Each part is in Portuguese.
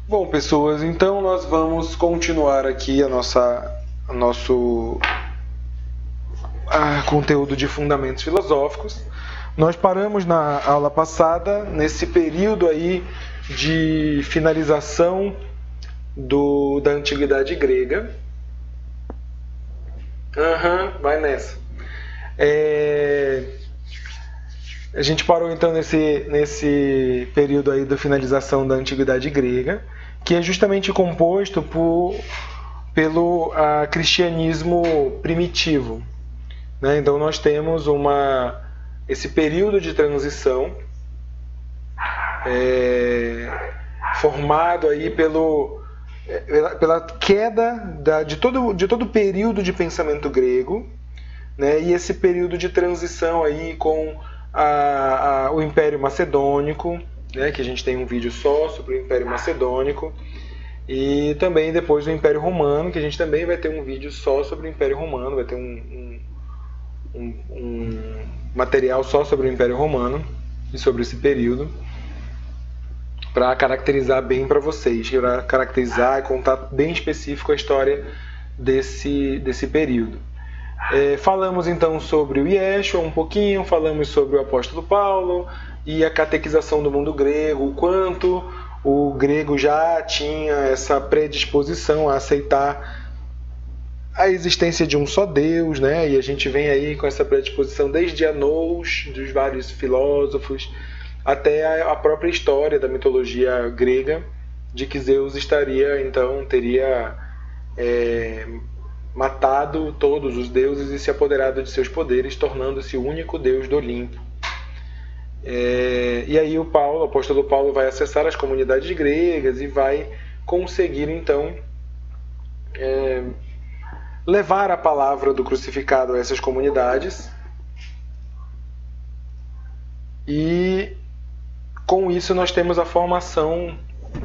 Bom, pessoas, então nós vamos continuar aqui nosso conteúdo de fundamentos filosóficos. Nós paramos na aula passada, nesse período aí de finalização da Antiguidade Grega. Vai nessa. A gente parou então nesse período aí da finalização da Antiguidade Grega, que é justamente composto pelo cristianismo primitivo. Né? Então nós temos esse período de transição formado aí pela queda de todo o período de pensamento grego, né? E esse período de transição aí com o Império Macedônico, né? Que a gente tem um vídeo só sobre o Império Macedônico, e também depois o Império Romano, que a gente também vai ter um vídeo só sobre o Império Romano, vai ter um material só sobre o Império Romano e sobre esse período, para caracterizar bem para vocês, para caracterizar e contar bem específico a história desse período. Falamos então sobre o Yeshua um pouquinho, falamos sobre o apóstolo Paulo e a catequização do mundo grego, o quanto o grego já tinha essa predisposição a aceitar a existência de um só Deus, né? E a gente vem aí com essa predisposição desde Anous, dos vários filósofos, até a própria história da mitologia grega, de que Zeus teria matado todos os deuses e se apoderado de seus poderes, tornando-se o único Deus do Olimpo. E aí o apóstolo Paulo vai acessar as comunidades gregas e vai conseguir então levar a palavra do crucificado a essas comunidades, e com isso nós temos a formação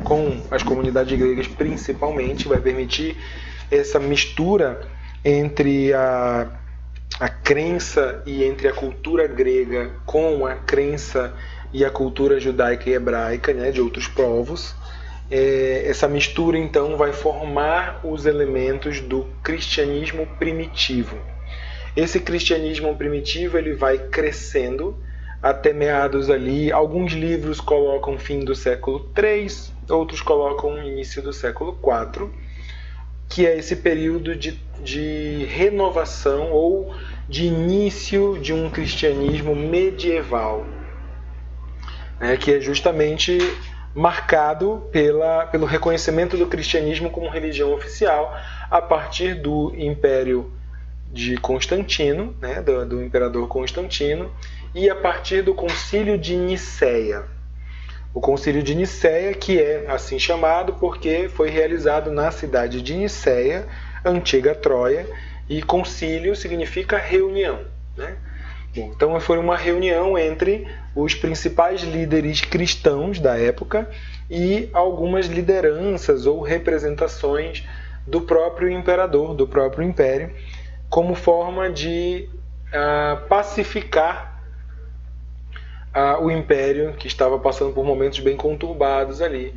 com as comunidades gregas principalmente, vai permitir essa mistura entre a crença e entre a cultura grega com a crença e a cultura judaica e hebraica, né, de outros povos. Essa mistura então vai formar os elementos do cristianismo primitivo. Esse cristianismo primitivo ele vai crescendo até meados ali. Alguns livros colocam fim do século III, outros colocam início do século IV, que é esse período de renovação ou de início de um cristianismo medieval, né, que é justamente marcado pelo reconhecimento do cristianismo como religião oficial a partir do Império de Constantino, né, do imperador Constantino, e a partir do Concílio de Nicéia. O Concílio de Nicéia, que é assim chamado porque foi realizado na cidade de Nicéia, antiga Troia, e concílio significa reunião, né? Bom, então foi uma reunião entre os principais líderes cristãos da época e algumas lideranças ou representações do próprio imperador, do próprio império, como forma de pacificar o império, que estava passando por momentos bem conturbados ali,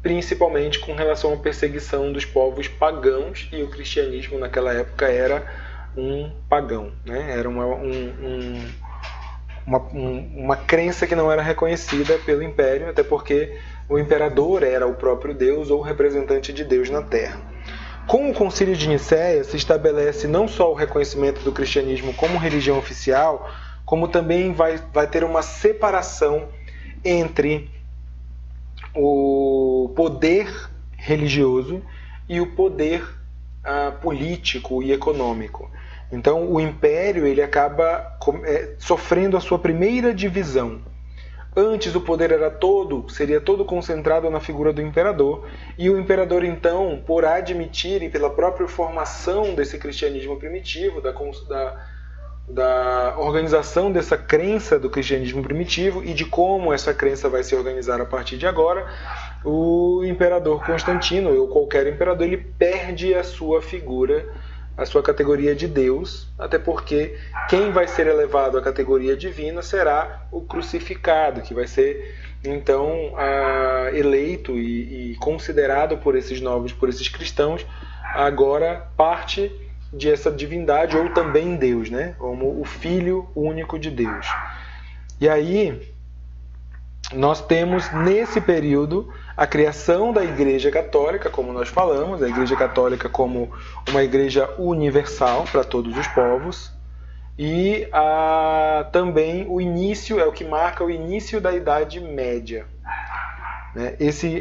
principalmente com relação à perseguição dos povos pagãos, e o cristianismo naquela época era um pagão, né? Era uma crença que não era reconhecida pelo império, até porque o imperador era o próprio Deus ou representante de Deus na Terra. Com o Concílio de Nicéia se estabelece não só o reconhecimento do cristianismo como religião oficial, como também vai ter uma separação entre o poder religioso e o poder político e econômico. Então o império ele acaba sofrendo a sua primeira divisão. Antes o poder seria todo concentrado na figura do imperador, e o imperador então, por admitir e pela própria formação desse cristianismo primitivo, da organização dessa crença do cristianismo primitivo e de como essa crença vai se organizar a partir de agora, o imperador Constantino, ou qualquer imperador, ele perde a sua figura a sua categoria de Deus, até porque quem vai ser elevado à categoria divina será o crucificado, que vai ser então eleito e considerado por esses cristãos, agora parte de essa divindade, ou também Deus, né? Como o Filho único de Deus. E aí nós temos nesse período a criação da Igreja Católica, como nós falamos, a Igreja Católica como uma igreja universal para todos os povos, e também o início, é o que marca o início da Idade Média.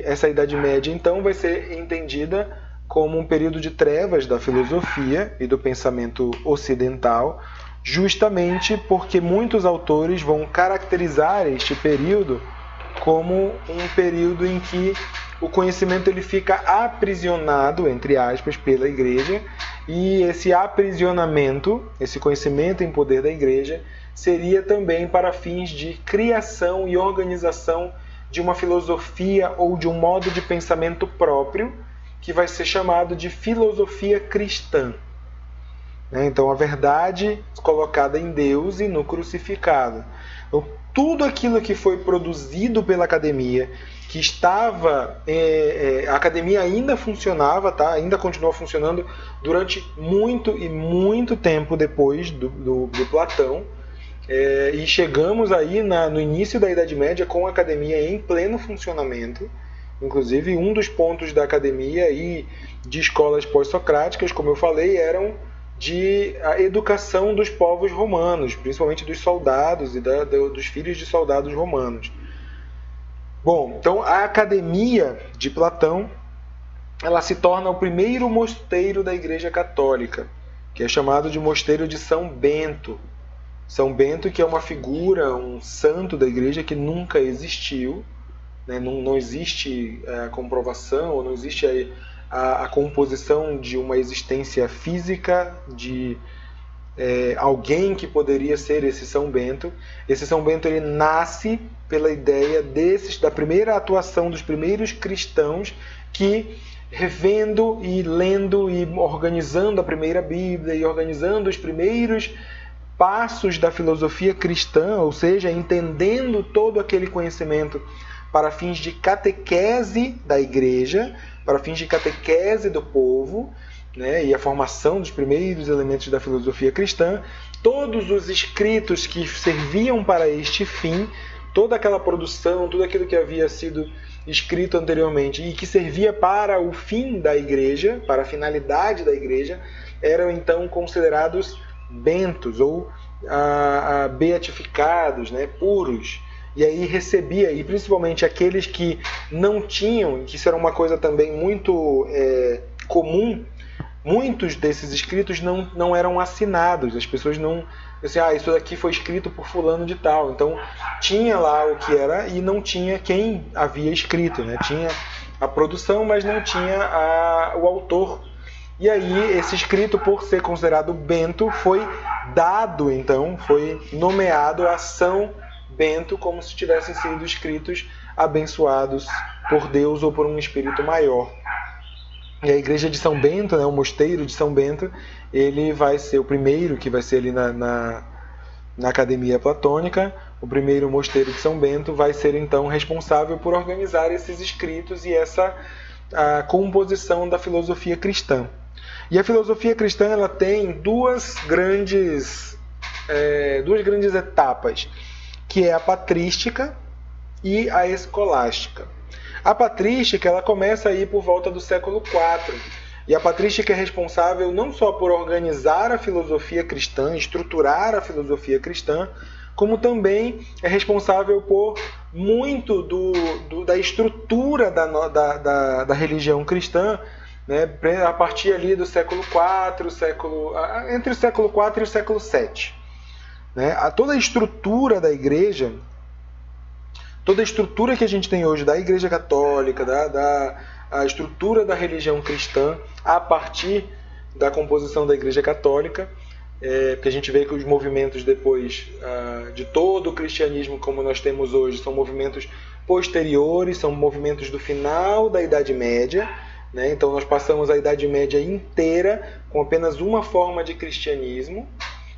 Essa Idade Média, então, vai ser entendida como um período de trevas da filosofia e do pensamento ocidental, justamente porque muitos autores vão caracterizar este período como um período em que o conhecimento ele fica aprisionado, entre aspas, pela Igreja, e esse aprisionamento, esse conhecimento em poder da Igreja, seria também para fins de criação e organização de uma filosofia ou de um modo de pensamento próprio, que vai ser chamado de filosofia cristã. Então, a verdade colocada em Deus e no crucificado. Então, tudo aquilo que foi produzido pela academia, que estava... a academia ainda funcionava, tá? Ainda continuou funcionando durante muito tempo depois do Platão. E chegamos aí no início da Idade Média com a academia em pleno funcionamento. Inclusive, um dos pontos da academia e de escolas pós-socráticas, como eu falei, eram a educação dos povos romanos, principalmente dos soldados e dos filhos de soldados romanos. Bom, então a academia de Platão, ela se torna o primeiro mosteiro da Igreja Católica, que é chamado de Mosteiro de São Bento. São Bento, que é uma figura, um santo da Igreja que nunca existiu, né? Não existe a comprovação, ou não existe a composição de uma existência física de alguém que poderia ser esse São Bento. Esse São Bento ele nasce pela ideia da primeira atuação dos primeiros cristãos que, revendo e lendo e organizando a primeira Bíblia e organizando os primeiros passos da filosofia cristã, ou seja, entendendo todo aquele conhecimento para fins de catequese da igreja, para fins de catequese do povo, né, e a formação dos primeiros elementos da filosofia cristã, todos os escritos que serviam para este fim, toda aquela produção, tudo aquilo que havia sido escrito anteriormente e que servia para o fim da igreja, para a finalidade da igreja, eram então considerados bentos ou beatificados, né, puros. E aí recebia, e principalmente aqueles que não tinham, que isso era uma coisa também muito comum, muitos desses escritos não eram assinados, as pessoas não... Assim, isso daqui foi escrito por fulano de tal, então tinha lá o que era e não tinha quem havia escrito, né? Tinha a produção, mas não tinha o autor. E aí esse escrito, por ser considerado bento, foi dado, então, foi nomeado a São Bento, como se tivessem sido escritos abençoados por Deus ou por um espírito maior. E a igreja de São Bento, né, o mosteiro de São Bento, ele vai ser o primeiro que vai ser ali na academia platônica. O primeiro mosteiro de São Bento vai ser então responsável por organizar esses escritos e a composição da filosofia cristã. E a filosofia cristã ela tem duas grandes etapas, que é a patrística e a escolástica. A patrística ela começa aí por volta do século IV, e a patrística é responsável não só por organizar a filosofia cristã, estruturar a filosofia cristã, como também é responsável por muito da estrutura da religião cristã, né, a partir ali do século IV, entre o século IV e o século VII. Né? Toda a estrutura da igreja, toda a estrutura que a gente tem hoje da Igreja Católica, a estrutura da religião cristã, a partir da composição da Igreja Católica, porque a gente vê que os movimentos depois de todo o cristianismo como nós temos hoje são movimentos posteriores, são movimentos do final da Idade Média, né? Então nós passamos a Idade Média inteira com apenas uma forma de cristianismo,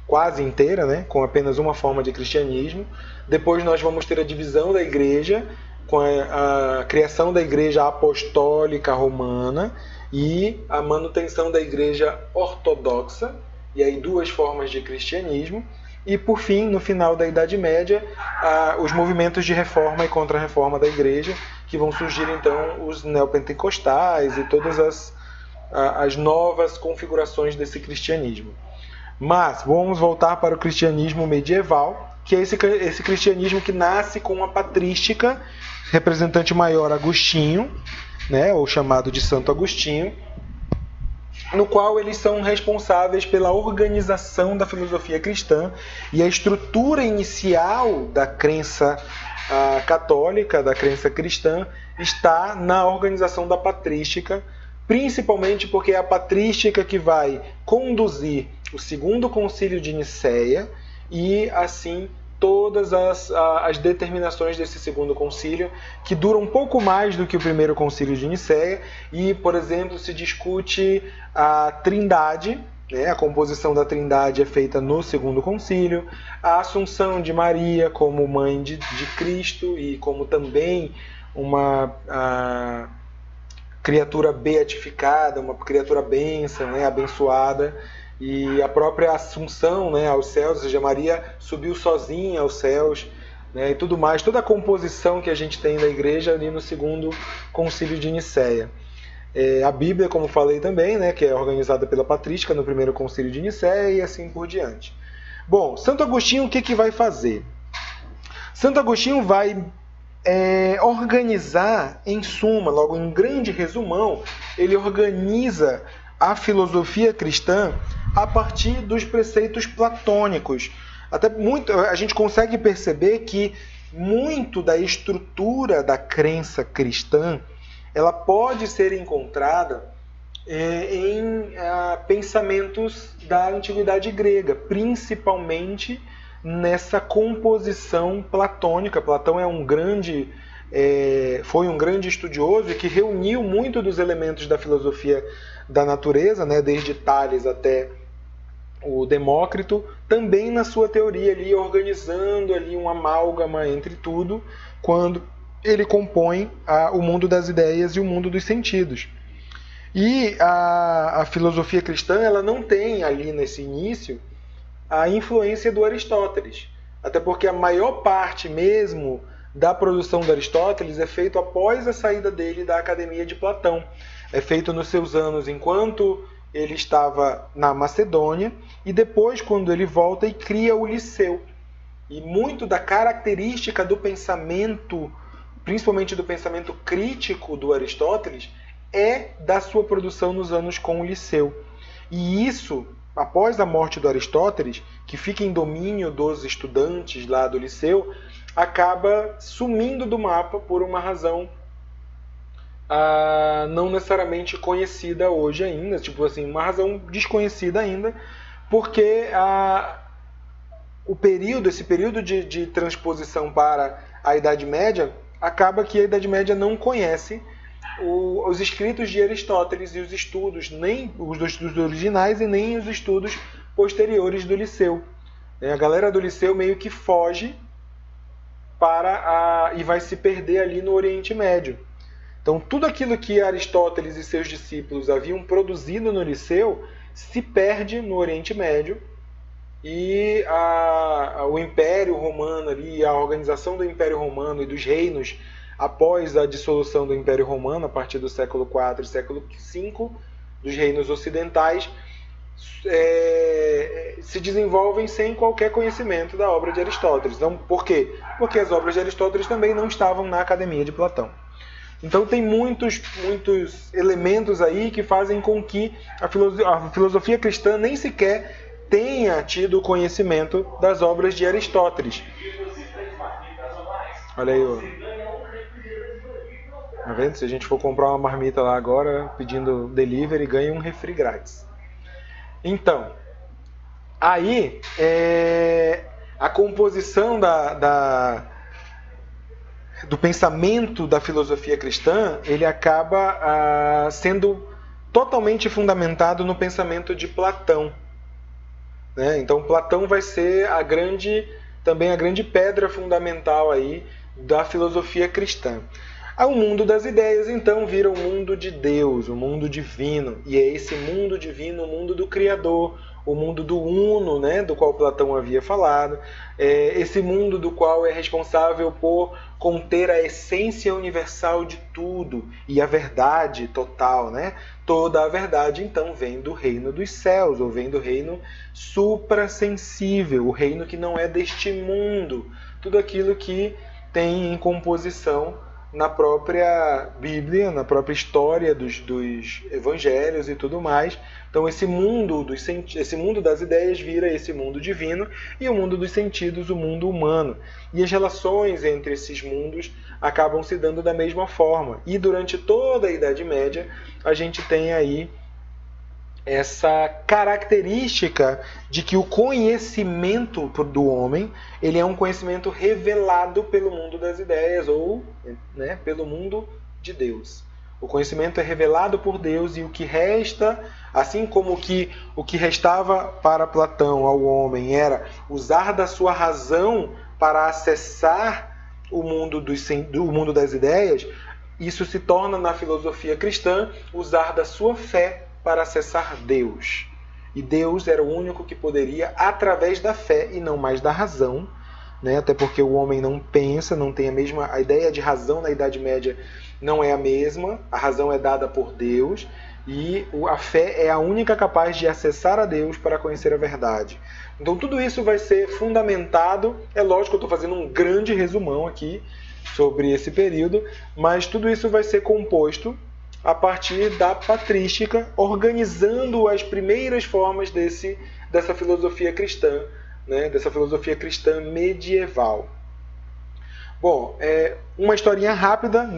quase inteira, né? Com apenas uma forma de cristianismo. Depois nós vamos ter a divisão da igreja, com a criação da igreja apostólica romana e a manutenção da igreja ortodoxa, e aí duas formas de cristianismo. E por fim, no final da Idade Média, os movimentos de reforma e contra-reforma da igreja, que vão surgir então os neopentecostais e todas as novas configurações desse cristianismo. Mas vamos voltar para o cristianismo medieval, que é esse cristianismo que nasce com a patrística, representante maior Agostinho, né, ou chamado de Santo Agostinho, no qual eles são responsáveis pela organização da filosofia cristã, e a estrutura inicial da crença católica, da crença cristã, está na organização da patrística, principalmente porque é a patrística que vai conduzir o segundo concílio de Nicéia e, assim, todas as determinações desse segundo concílio, que dura um pouco mais do que o primeiro concílio de Nicéia, e, por exemplo, se discute a Trindade, né? A composição da Trindade é feita no segundo concílio, a Assunção de Maria como mãe de Cristo e como também uma criatura beatificada, uma criatura bênção, né? Abençoada, e a própria Assunção, né, aos céus, ou seja, Maria subiu sozinha aos céus, né, e tudo mais, toda a composição que a gente tem da igreja ali no segundo concílio de Nicéia. A Bíblia, como falei também, né, que é organizada pela patrística no primeiro concílio de Nicéia e assim por diante. Bom, Santo Agostinho o que vai fazer? Santo Agostinho vai organizar, em suma, logo em grande resumão, ele organiza a filosofia cristã a partir dos preceitos platônicos. A gente consegue perceber que muito da estrutura da crença cristã ela pode ser encontrada em pensamentos da antiguidade grega, principalmente nessa composição platônica. Platão foi um grande estudioso e que reuniu muito dos elementos da filosofia da natureza, né, desde Tales até o Demócrito, também na sua teoria ali, organizando ali um amálgama entre tudo, quando ele compõe o mundo das ideias e o mundo dos sentidos. E a filosofia cristã ela não tem ali nesse início a influência do Aristóteles, até porque a maior parte mesmo da produção do Aristóteles é feito após a saída dele da Academia de Platão. É feito nos seus anos enquanto ele estava na Macedônia e depois quando ele volta e cria o Liceu. E muito da característica do pensamento, principalmente do pensamento crítico do Aristóteles, é da sua produção nos anos com o Liceu. E isso, após a morte do Aristóteles, que fica em domínio dos estudantes lá do Liceu, acaba sumindo do mapa por uma razão não necessariamente conhecida hoje ainda, tipo assim, uma razão desconhecida ainda, porque esse período de transposição para a Idade Média, acaba que a Idade Média não conhece os escritos de Aristóteles e os estudos, nem os estudos originais e nem os estudos posteriores do Liceu. A galera do Liceu meio que foge e vai se perder ali no Oriente Médio. Então, tudo aquilo que Aristóteles e seus discípulos haviam produzido no Liceu se perde no Oriente Médio e o Império Romano ali, a organização do Império Romano e dos reinos após a dissolução do Império Romano, a partir do século IV e século V, dos reinos ocidentais, se desenvolvem sem qualquer conhecimento da obra de Aristóteles. Então, por quê? Porque as obras de Aristóteles também não estavam na Academia de Platão. Então tem muitos elementos aí que fazem com que a filosofia cristã nem sequer tenha tido conhecimento das obras de Aristóteles. Olha aí, ó. Tá vendo? Se a gente for comprar uma marmita lá agora, pedindo delivery, ganha um refri grátis. Então, aí a composição do pensamento da filosofia cristã, ele acaba sendo totalmente fundamentado no pensamento de Platão, né? Então Platão vai ser também a grande pedra fundamental aí da filosofia cristã. O mundo das ideias, então, vira o mundo de Deus, o mundo divino. E é esse mundo divino, o mundo do Criador, o mundo do Uno, né, do qual Platão havia falado. Esse mundo do qual é responsável por conter a essência universal de tudo e a verdade total, né? Toda a verdade, então, vem do reino dos céus, ou vem do reino suprassensível, o reino que não é deste mundo. Tudo aquilo que tem em composição na própria Bíblia, na própria história dos evangelhos e tudo mais. Então esse mundo das ideias vira esse mundo divino, e o mundo dos sentidos, o mundo humano. E as relações entre esses mundos acabam se dando da mesma forma. E durante toda a Idade Média, a gente tem aí essa característica de que o conhecimento do homem, ele é um conhecimento revelado pelo mundo das ideias, ou, né, pelo mundo de Deus. O conhecimento é revelado por Deus, e o que resta, assim como o que restava para Platão ao homem era usar da sua razão para acessar o mundo das ideias, isso se torna na filosofia cristã usar da sua fé para acessar Deus. E Deus era o único que poderia, através da fé e não mais da razão, né? Até porque o homem não pensa, não tem a ideia de razão na Idade Média não é a mesma, a razão é dada por Deus, e a fé é a única capaz de acessar a Deus para conhecer a verdade. Então tudo isso vai ser fundamentado, é lógico que eu estou fazendo um grande resumão aqui sobre esse período, mas tudo isso vai ser composto a partir da patrística, organizando as primeiras formas dessa filosofia cristã, né? Dessa filosofia cristã medieval. Bom, uma historinha rápida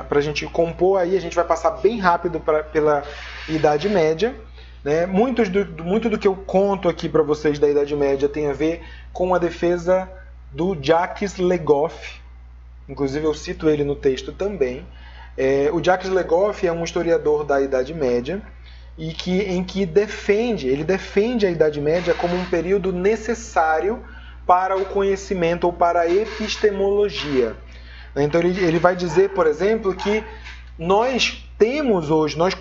para a gente compor aí, a gente vai passar bem rápido pela Idade Média, né? Muito do que eu conto aqui para vocês da Idade Média tem a ver com a defesa do Jacques Le Goff, inclusive eu cito ele no texto também. O Jacques Le Goff é um historiador da Idade Média e em que ele defende a Idade Média como um período necessário para o conhecimento ou para a epistemologia. Então ele vai dizer, por exemplo, que nós temos hoje, nós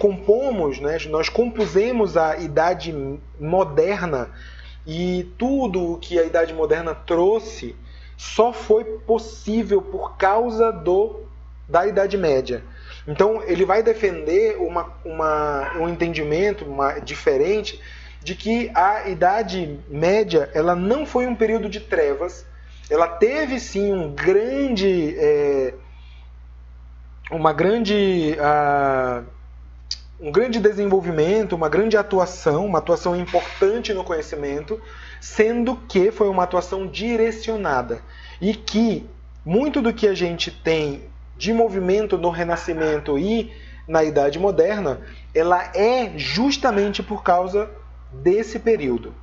compusemos a Idade Moderna, e tudo o que a Idade Moderna trouxe só foi possível por causa da Idade Média. Então ele vai defender um entendimento diferente de que a Idade Média ela não foi um período de trevas, ela teve sim um grande desenvolvimento, uma grande atuação, uma atuação importante no conhecimento, sendo que foi uma atuação direcionada, e que muito do que a gente tem de movimento no Renascimento e na Idade Moderna, ela é justamente por causa desse período,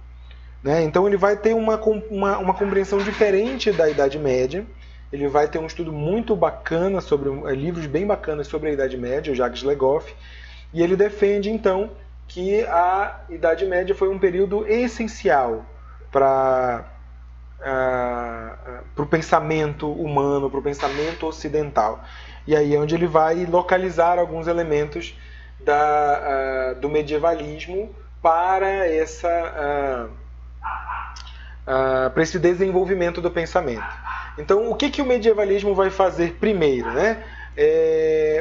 né? Então ele vai ter uma compreensão diferente da Idade Média, ele vai ter um estudo muito bacana, livros bem bacanas sobre a Idade Média, o Jacques Le Goff, e ele defende então que a Idade Média foi um período essencial para o pensamento humano, para o pensamento ocidental. E aí é onde ele vai localizar alguns elementos do medievalismo para esse desenvolvimento do pensamento. Então, o que o medievalismo vai fazer primeiro, né?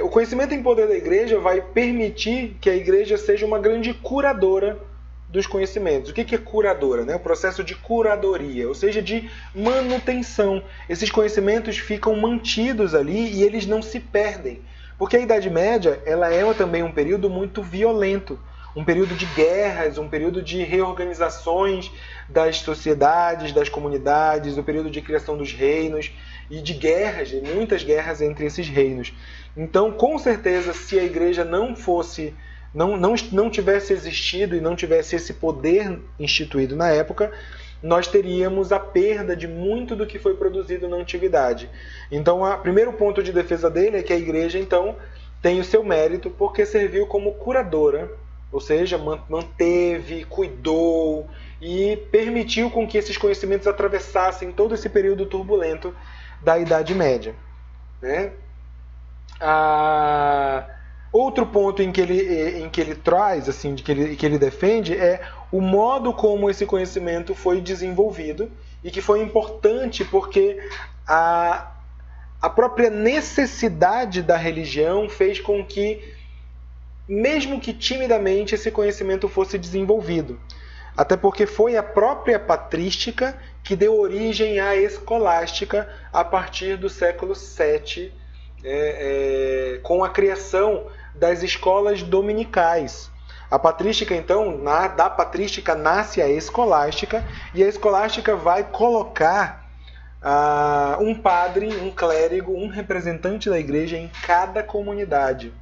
O conhecimento em poder da igreja vai permitir que a igreja seja uma grande curadora dos conhecimentos. O que é curadora, né? O processo de curadoria, ou seja, de manutenção. Esses conhecimentos ficam mantidos ali e eles não se perdem. Porque a Idade Média ela é também um período muito violento, um período de guerras, um período de reorganizações das sociedades, das comunidades, o período de criação dos reinos e de guerras, de muitas guerras entre esses reinos. Então, com certeza, se a igreja não tivesse existido e não tivesse esse poder instituído na época, nós teríamos a perda de muito do que foi produzido na antiguidade. Então, o primeiro ponto de defesa dele é que a igreja, então, tem o seu mérito porque serviu como curadora, ou seja, manteve, cuidou e permitiu com que esses conhecimentos atravessassem todo esse período turbulento da Idade Média, né? Outro ponto em que ele traz, assim, que ele defende, é o modo como esse conhecimento foi desenvolvido e que foi importante porque a própria necessidade da religião fez com que, mesmo que timidamente, esse conhecimento fosse desenvolvido. Até porque foi a própria patrística que deu origem à escolástica a partir do século VII, com a criação das escolas dominicais. A patrística, então, da patrística nasce a escolástica, e a escolástica vai colocar um padre, um clérigo, um representante da igreja em cada comunidade.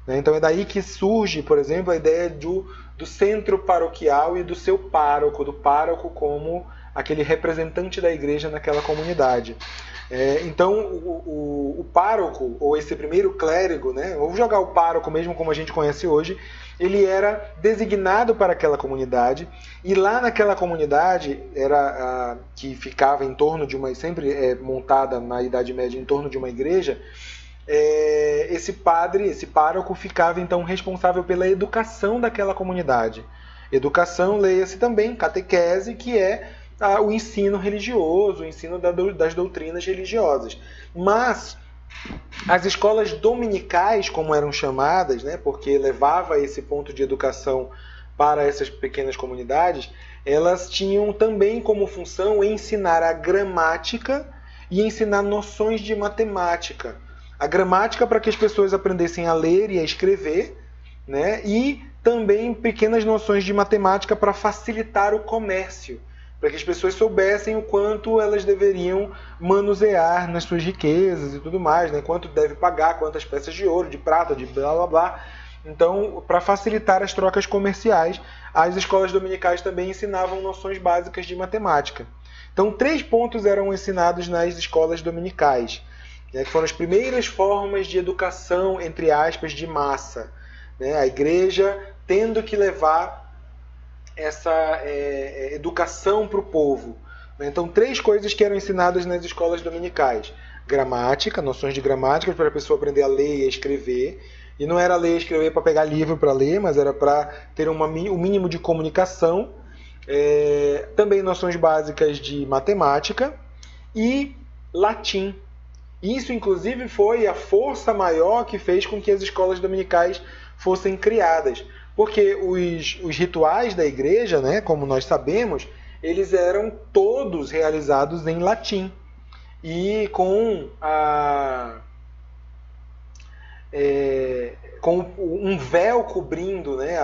Então é daí que surge, por exemplo, a ideia do centro paroquial e do seu pároco, do pároco como aquele representante da igreja naquela comunidade. Então o pároco, ou esse primeiro clérigo, né, vou jogar o pároco mesmo como a gente conhece hoje, ele era designado para aquela comunidade, e lá naquela comunidade, que ficava em torno de uma, sempre montada na Idade Média em torno de uma igreja, esse padre, esse pároco, ficava então responsável pela educação daquela comunidade. Educação, leia-se também catequese, que é o ensino religioso, o ensino das doutrinas religiosas. Mas as escolas dominicais, como eram chamadas, né, porque levava esse ponto de educação para essas pequenas comunidades, elas tinham também como função ensinar a gramática e ensinar noções de matemática. A gramática para que as pessoas aprendessem a ler e a escrever, né, e também pequenas noções de matemática para facilitar o comércio, para que as pessoas soubessem o quanto elas deveriam manusear nas suas riquezas e tudo mais, né? Quanto deve pagar, quantas peças de ouro, de prata, de blá blá blá. Então, para facilitar as trocas comerciais, as escolas dominicais também ensinavam noções básicas de matemática. Então, 3 pontos eram ensinados nas escolas dominicais, né? Que foram as primeiras formas de educação, entre aspas, de massa, né? A igreja tendo que levar essa educação para o povo. Então, 3 coisas que eram ensinadas nas escolas dominicais: gramática, noções de gramática para a pessoa aprender a ler e a escrever. E não era ler e escrever para pegar livro para ler, mas era para ter um mínimo de comunicação. Também noções básicas de matemática e latim. Isso, inclusive, foi a força maior que fez com que as escolas dominicais fossem criadas. Porque os rituais da igreja, né, como nós sabemos, eles eram todos realizados em latim. E com um véu cobrindo, né,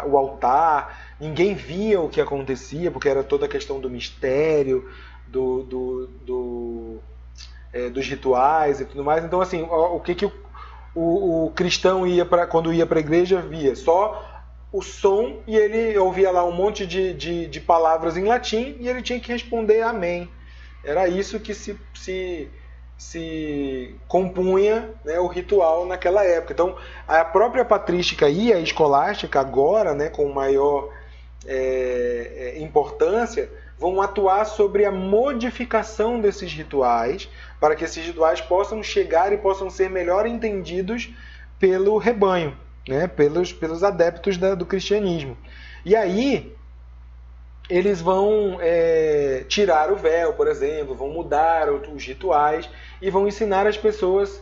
o altar, ninguém via o que acontecia, porque era toda a questão do mistério, dos rituais e tudo mais. Então, assim, o que o cristão quando ia para a igreja via? Só o som, e ele ouvia lá um monte de palavras em latim e ele tinha que responder amém. Era isso que se compunha, né, o ritual naquela época. Então, a própria patrística e a escolástica, agora, né, com maior importância, vão atuar sobre a modificação desses rituais, para que esses rituais possam chegar e possam ser melhor entendidos pelo rebanho, né, pelos adeptos do cristianismo. E aí, eles vão tirar o véu, por exemplo, vão mudar os rituais e vão ensinar as pessoas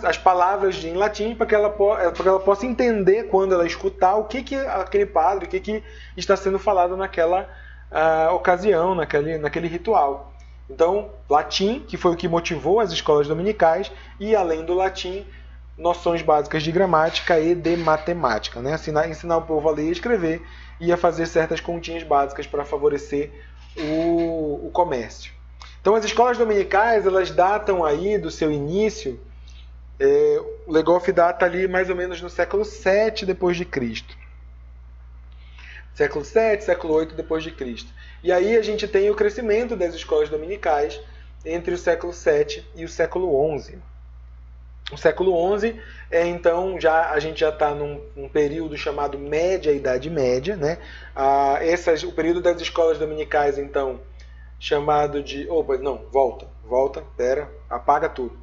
as palavras em latim para que ela possa entender, quando ela escutar, o que aquele padre, o que está sendo falado naquela ocasião, naquele ritual. Então, latim, que foi o que motivou as escolas dominicais, e além do latim, noções básicas de gramática e de matemática, né? Ensinar o povo a ler e escrever e a fazer certas continhas básicas para favorecer o comércio. Então, as escolas dominicais, elas datam aí do seu início, o Legoff data ali mais ou menos no século VII depois de Cristo. Século 7, século 8 depois de Cristo. E aí a gente tem o crescimento das escolas dominicais entre o século 7 e o século 11. O século 11 então a gente já está num período chamado Média Idade Média, né? O período das escolas dominicais, então, chamado de... apaga tudo.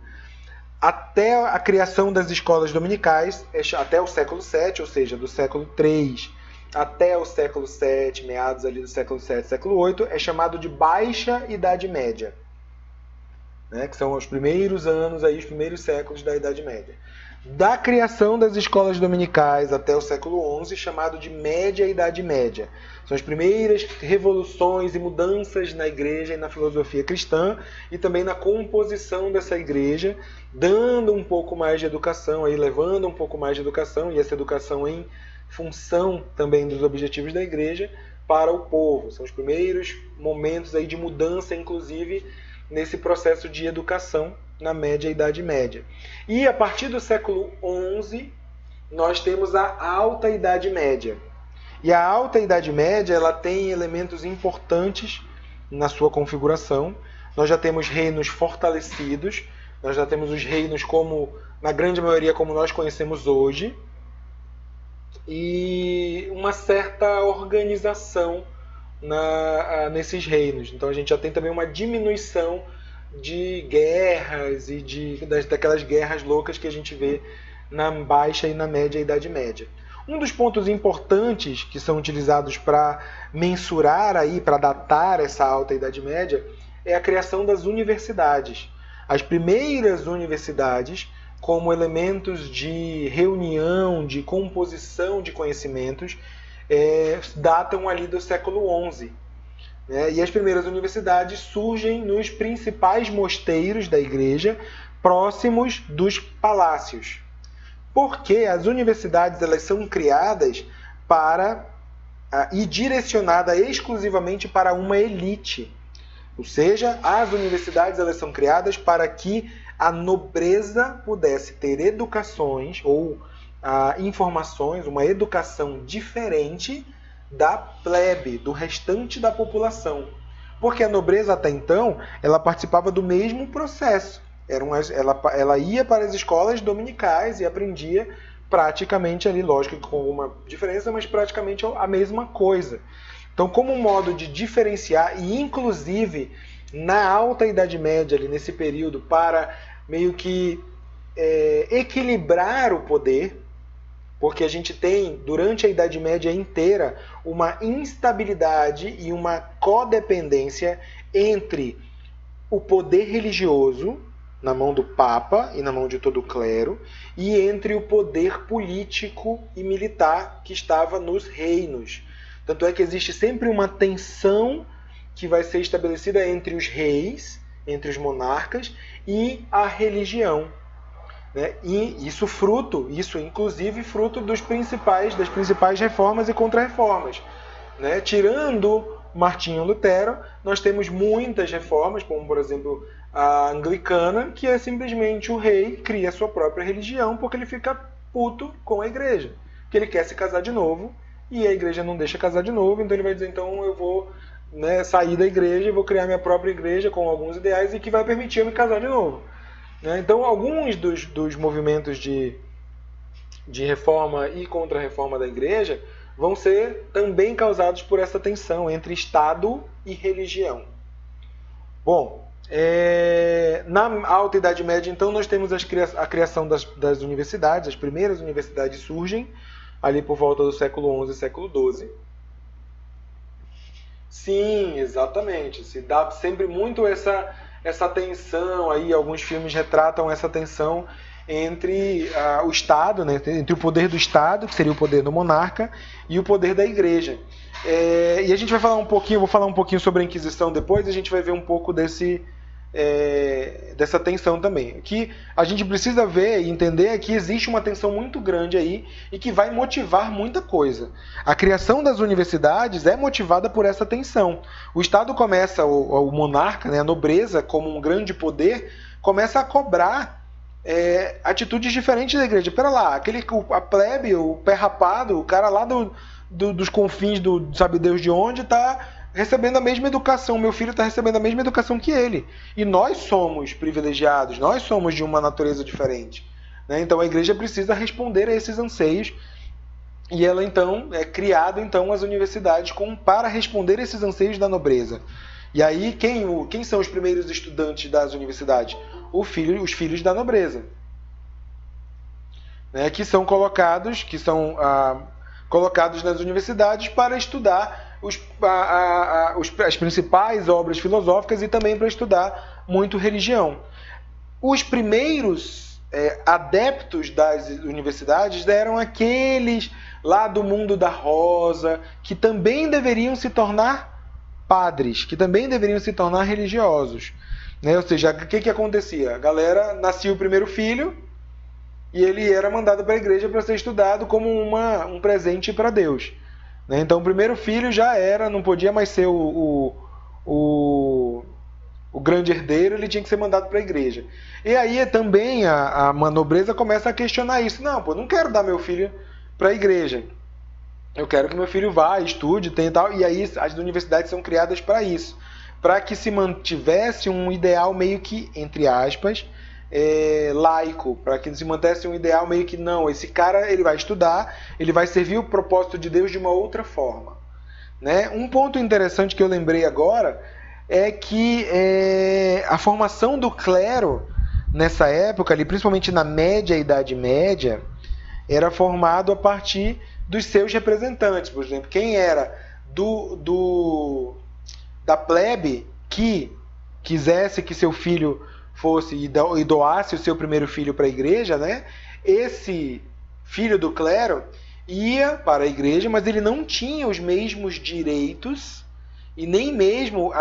Até a criação das escolas dominicais, até o século 7, ou seja, do século 3 até o século 7, meados ali do século 7, século 8, é chamado de Baixa Idade Média, né? Que são os primeiros anos, aí, os primeiros séculos da Idade Média. Da criação das escolas dominicais até o século XI, chamado de Média Idade Média. São as primeiras revoluções e mudanças na igreja e na filosofia cristã, e também na composição dessa igreja, dando um pouco mais de educação, aí, levando um pouco mais de educação, e essa educação em função também dos objetivos da igreja, para o povo. São os primeiros momentos aí de mudança, inclusive, nesse processo de educação na Média Idade Média. E a partir do século XI, nós temos a Alta Idade Média. E a Alta Idade Média, ela tem elementos importantes na sua configuração. Nós já temos reinos fortalecidos, nós já temos os reinos como, na grande maioria, como nós conhecemos hoje, e uma certa organização nesses reinos. Então a gente já tem também uma diminuição de guerras e daquelas guerras loucas que a gente vê na Baixa e na Média Idade Média. Um dos pontos importantes que são utilizados para mensurar aí, para datar essa Alta Idade Média, é a criação das universidades. As primeiras universidades, como elementos de reunião, de composição de conhecimentos, datam ali do século XI. E as primeiras universidades surgem nos principais mosteiros da igreja, próximos dos palácios. Porque as universidades, elas são criadas e direcionadas exclusivamente para uma elite. Ou seja, as universidades, elas são criadas para que a nobreza pudesse ter educações ou informações, uma educação diferente da plebe, do restante da população. Porque a nobreza até então, ela participava do mesmo processo. Ela ia para as escolas dominicais e aprendia praticamente ali, lógico que com alguma diferença, mas praticamente a mesma coisa. Então, como um modo de diferenciar, e inclusive na Alta Idade Média, ali nesse período, para meio que equilibrar o poder, porque a gente tem, durante a Idade Média inteira, uma instabilidade e uma codependência entre o poder religioso, na mão do Papa e na mão de todo o clero, e entre o poder político e militar que estava nos reinos. Tanto é que existe sempre uma tensão que vai ser estabelecida entre os reis, entre os monarcas, e a religião. E isso inclusive fruto das principais reformas e contra-reformas. Tirando Martinho Lutero, nós temos muitas reformas, como por exemplo a anglicana, que é simplesmente o rei cria a sua própria religião porque ele fica puto com a igreja, que ele quer se casar de novo e a igreja não deixa casar de novo, então ele vai dizer, então eu vou sair da igreja e vou criar minha própria igreja com alguns ideais e que vai permitir eu me casar de novo. Então, alguns dos movimentos de reforma e contra-reforma da igreja vão ser também causados por essa tensão entre Estado e religião. Bom, na Alta Idade Média, então, nós temos a criação das universidades. As primeiras universidades surgem ali por volta do século XI e século XII. Sim, exatamente. Se dá sempre muito essa tensão aí, alguns filmes retratam essa tensão entre o Estado, entre o poder do Estado, que seria o poder do monarca, e o poder da igreja. E a gente vai falar vou falar um pouquinho sobre a Inquisição depois, a gente vai ver um pouco dessa tensão também. O que a gente precisa ver e entender é que existe uma tensão muito grande aí e que vai motivar muita coisa. A criação das universidades é motivada por essa tensão. O Estado começa, o monarca, a nobreza, como um grande poder, começa a cobrar atitudes diferentes da igreja. Pera lá, a plebe, o pé rapado, o cara lá dos confins do sabe Deus de onde está recebendo a mesma educação. Meu filho está recebendo a mesma educação que ele. E nós somos privilegiados, nós somos de uma natureza diferente. Né? Então a igreja precisa responder a esses anseios. E ela então é criada então as universidades para responder esses anseios da nobreza. E aí quem são os primeiros estudantes das universidades? Os filhos da nobreza, né? Que são colocados nas universidades para estudar as principais obras filosóficas e também para estudar muito religião. Os primeiros adeptos das universidades eram aqueles lá do mundo da rosa, que também deveriam se tornar padres, que também deveriam se tornar religiosos. Né? Ou seja, o que acontecia? A galera nascia o primeiro filho e ele era mandado para a igreja para ser estudado como um presente para Deus. Né? Então o primeiro filho não podia mais ser o grande herdeiro, ele tinha que ser mandado para a igreja. E aí também a nobreza começa a questionar isso. Não quero dar meu filho para a igreja. Eu quero que meu filho vá, estude, tenha tal. E aí as universidades são criadas para isso. Para que se mantivesse um ideal meio que, entre aspas, laico. Para que se mantesse um ideal meio que, não, esse cara ele vai estudar, ele vai servir o propósito de Deus de uma outra forma. Né? Um ponto interessante que eu lembrei agora é que a formação do clero nessa época, ali, principalmente na Idade Média, era formado a partir dos seus representantes. Por exemplo, quem era da plebe que quisesse que seu filho fosse e doasse o seu primeiro filho para a igreja, né? Esse filho do clero ia para a igreja, mas ele não tinha os mesmos direitos e nem mesmo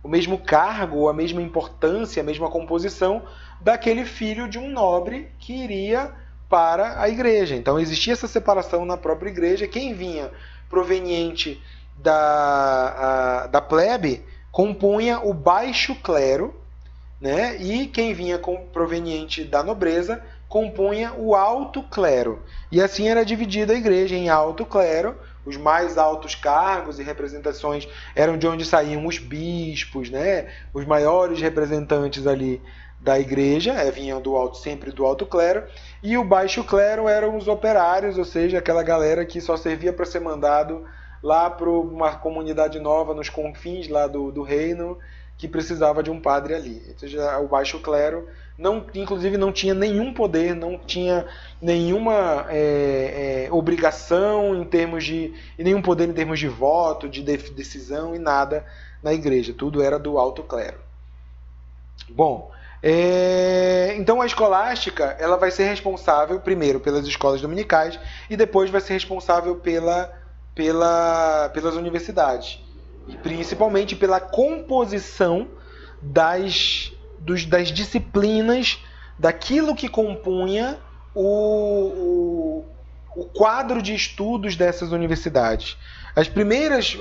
o mesmo cargo, a mesma importância, a mesma composição daquele filho de um nobre que iria para a igreja. Então existia essa separação na própria igreja. Quem vinha proveniente da plebe compunha o baixo clero, né? E quem vinha proveniente da nobreza compunha o alto clero. E assim era dividida a igreja em alto clero. Os mais altos cargos e representações eram de onde saíam os bispos, né? Os maiores representantes ali da igreja, vinham sempre do alto clero, e o baixo clero eram os operários, ou seja, aquela galera que só servia para ser mandado lá para uma comunidade nova nos confins lá do reino, que precisava de um padre ali. Ou seja, o baixo clero inclusive não tinha nenhum poder, não tinha nenhuma obrigação e nenhum poder em termos de voto, de decisão e nada na igreja. Tudo era do alto clero. Bom, então a escolástica ela vai ser responsável primeiro pelas escolas dominicais e depois vai ser responsável pelas universidades, e principalmente pela composição das disciplinas, daquilo que compunha o quadro de estudos dessas universidades. As primeiras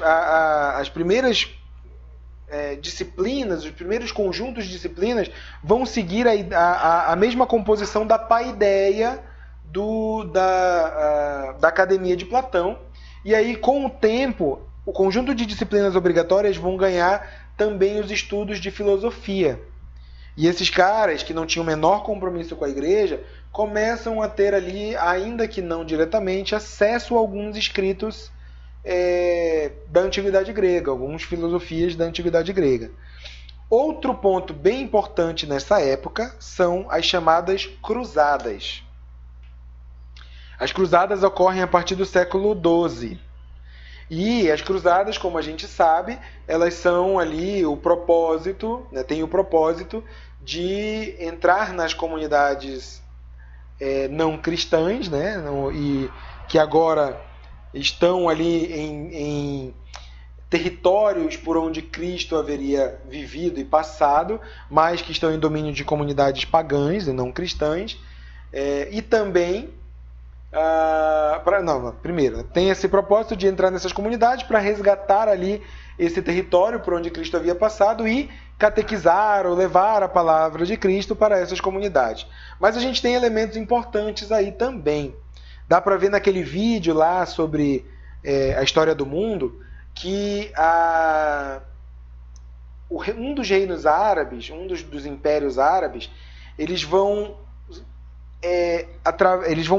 disciplinas, os primeiros conjuntos de disciplinas vão seguir a mesma composição da paideia da Academia de Platão. E aí, com o tempo, o conjunto de disciplinas obrigatórias vão ganhar também os estudos de filosofia. E esses caras, que não tinham o menor compromisso com a igreja, começam a ter ali, ainda que não diretamente, acesso a alguns escritos da Antiguidade Grega, algumas filosofias da Antiguidade Grega. Outro ponto bem importante nessa época são as chamadas cruzadas. As cruzadas ocorrem a partir do século XII. E as cruzadas, como a gente sabe, elas são ali tem o propósito de entrar nas comunidades não cristãs, né? E que agora estão ali em territórios por onde Cristo haveria vivido e passado, mas que estão em domínio de comunidades pagãs e não cristãs. E também, primeiro, tem esse propósito de entrar nessas comunidades para resgatar ali esse território por onde Cristo havia passado e catequizar ou levar a palavra de Cristo para essas comunidades. Mas a gente tem elementos importantes aí também. Dá para ver naquele vídeo lá sobre a história do mundo que um dos árabes, um dos impérios árabes, eles vão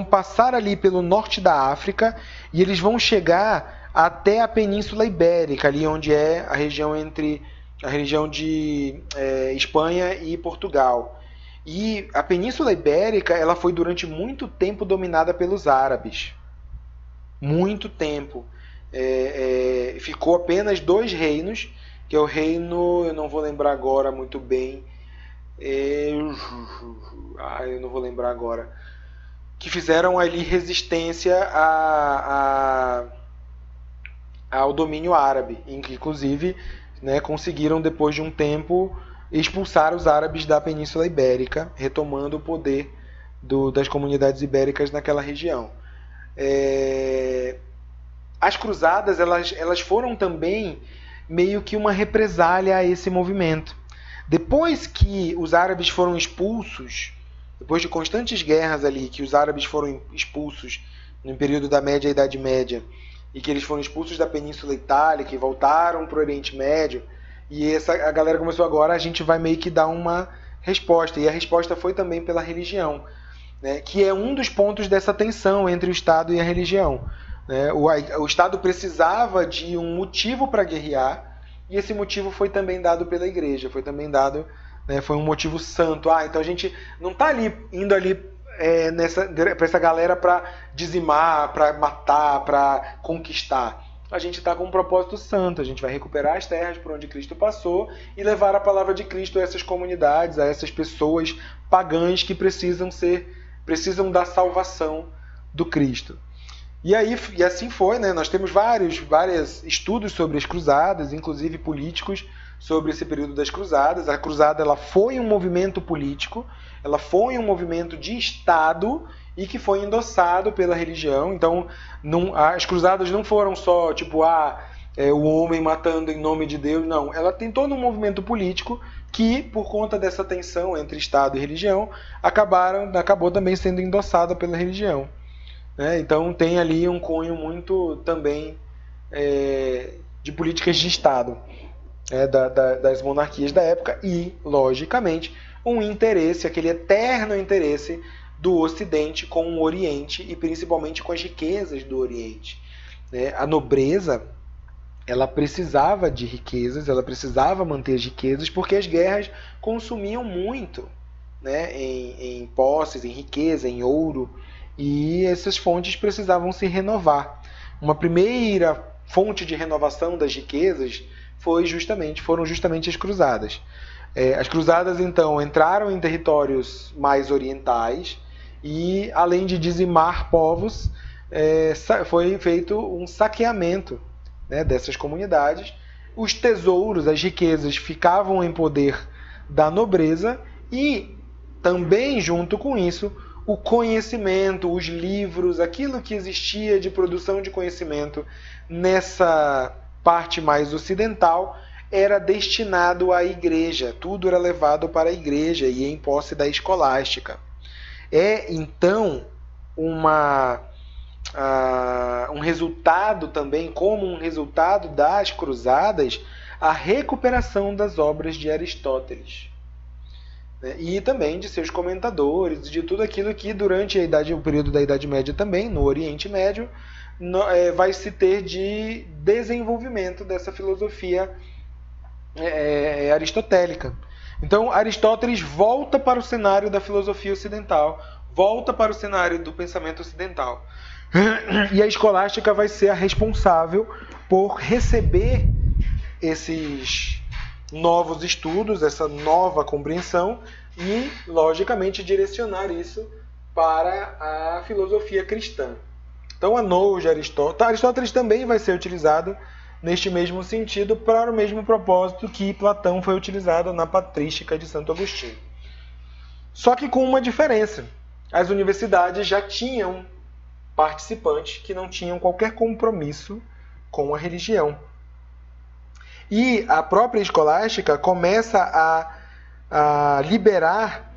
passar ali pelo norte da África e eles vão chegar até a Península Ibérica, ali onde é a região de Espanha e Portugal. E a Península Ibérica, ela foi durante muito tempo dominada pelos árabes. Muito tempo. Ficou apenas 2 reinos, que é o reino, eu não vou lembrar agora muito bem, eu não vou lembrar agora, que fizeram ali resistência ao domínio árabe, inclusive, né, conseguiram depois de um tempo expulsar os árabes da Península Ibérica, retomando o poder das comunidades ibéricas naquela região. As cruzadas elas foram também meio que uma represália a esse movimento. Depois que os árabes foram expulsos, depois de constantes guerras ali, que os árabes foram expulsos no período da Média e Idade Média, e que eles foram expulsos da Península Itálica e voltaram para o Oriente Médio, e a galera começou agora, a gente vai meio que dar uma resposta, e a resposta foi também pela religião, né, que é um dos pontos dessa tensão entre o Estado e a religião. O Estado precisava de um motivo para guerrear, e esse motivo foi também dado pela Igreja, foi também dado, né, foi um motivo santo. Então a gente não está indo ali para essa galera para dizimar, para matar, para conquistar. A gente está com um propósito santo, a gente vai recuperar as terras por onde Cristo passou e levar a palavra de Cristo a essas comunidades, a essas pessoas pagãs que precisam da salvação do Cristo. E assim foi, né? Nós temos vários estudos sobre as cruzadas, inclusive políticos, sobre esse período das cruzadas. A cruzada ela foi um movimento político, ela foi um movimento de Estado e que foi endossado pela religião. Então, as cruzadas não foram só tipo o homem matando em nome de Deus, não. Ela tem todo um movimento político que, por conta dessa tensão entre Estado e religião, acabou também sendo endossada pela religião. Então tem ali um cunho muito também de políticas de Estado, das monarquias da época e, logicamente, um interesse, aquele eterno interesse do Ocidente com o Oriente e principalmente com as riquezas do Oriente. A nobreza ela precisava de riquezas, ela precisava manter as riquezas porque as guerras consumiam muito, em posses, em riqueza, em ouro. E essas fontes precisavam se renovar. Uma primeira fonte de renovação das riquezas foram justamente as cruzadas. As cruzadas, então, entraram em territórios mais orientais e, além de dizimar povos, foi feito um saqueamento, dessas comunidades. Os tesouros, as riquezas, ficavam em poder da nobreza e, também, junto com isso, o conhecimento, os livros, aquilo que existia de produção de conhecimento nessa parte mais ocidental era destinado à igreja, tudo era levado para a igreja e em posse da escolástica. Então um resultado também, como um resultado das cruzadas, a recuperação das obras de Aristóteles. E também de seus comentadores, de tudo aquilo que durante o período da Idade Média também, no Oriente Médio, vai se ter de desenvolvimento dessa filosofia aristotélica. Então Aristóteles volta para o cenário da filosofia ocidental, volta para o cenário do pensamento ocidental. E a escolástica vai ser a responsável por receber esses novos estudos, essa nova compreensão e, logicamente, direcionar isso para a filosofia cristã. Então, a nous de Aristóteles também vai ser utilizado neste mesmo sentido para o mesmo propósito que Platão foi utilizado na Patrística de Santo Agostinho. Só que com uma diferença. As universidades já tinham participantes que não tinham qualquer compromisso com a religião. E a própria escolástica começa a liberar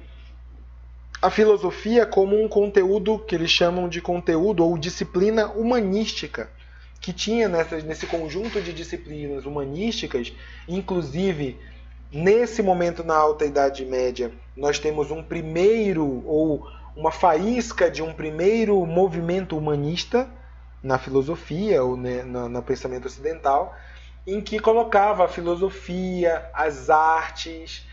a filosofia como um conteúdo que eles chamam de conteúdo ou disciplina humanística, que tinha nesse conjunto de disciplinas humanísticas, inclusive nesse momento na Alta Idade Média, nós temos um primeiro ou uma faísca de um primeiro movimento humanista na filosofia ou no pensamento ocidental, em que colocava a filosofia, as artes,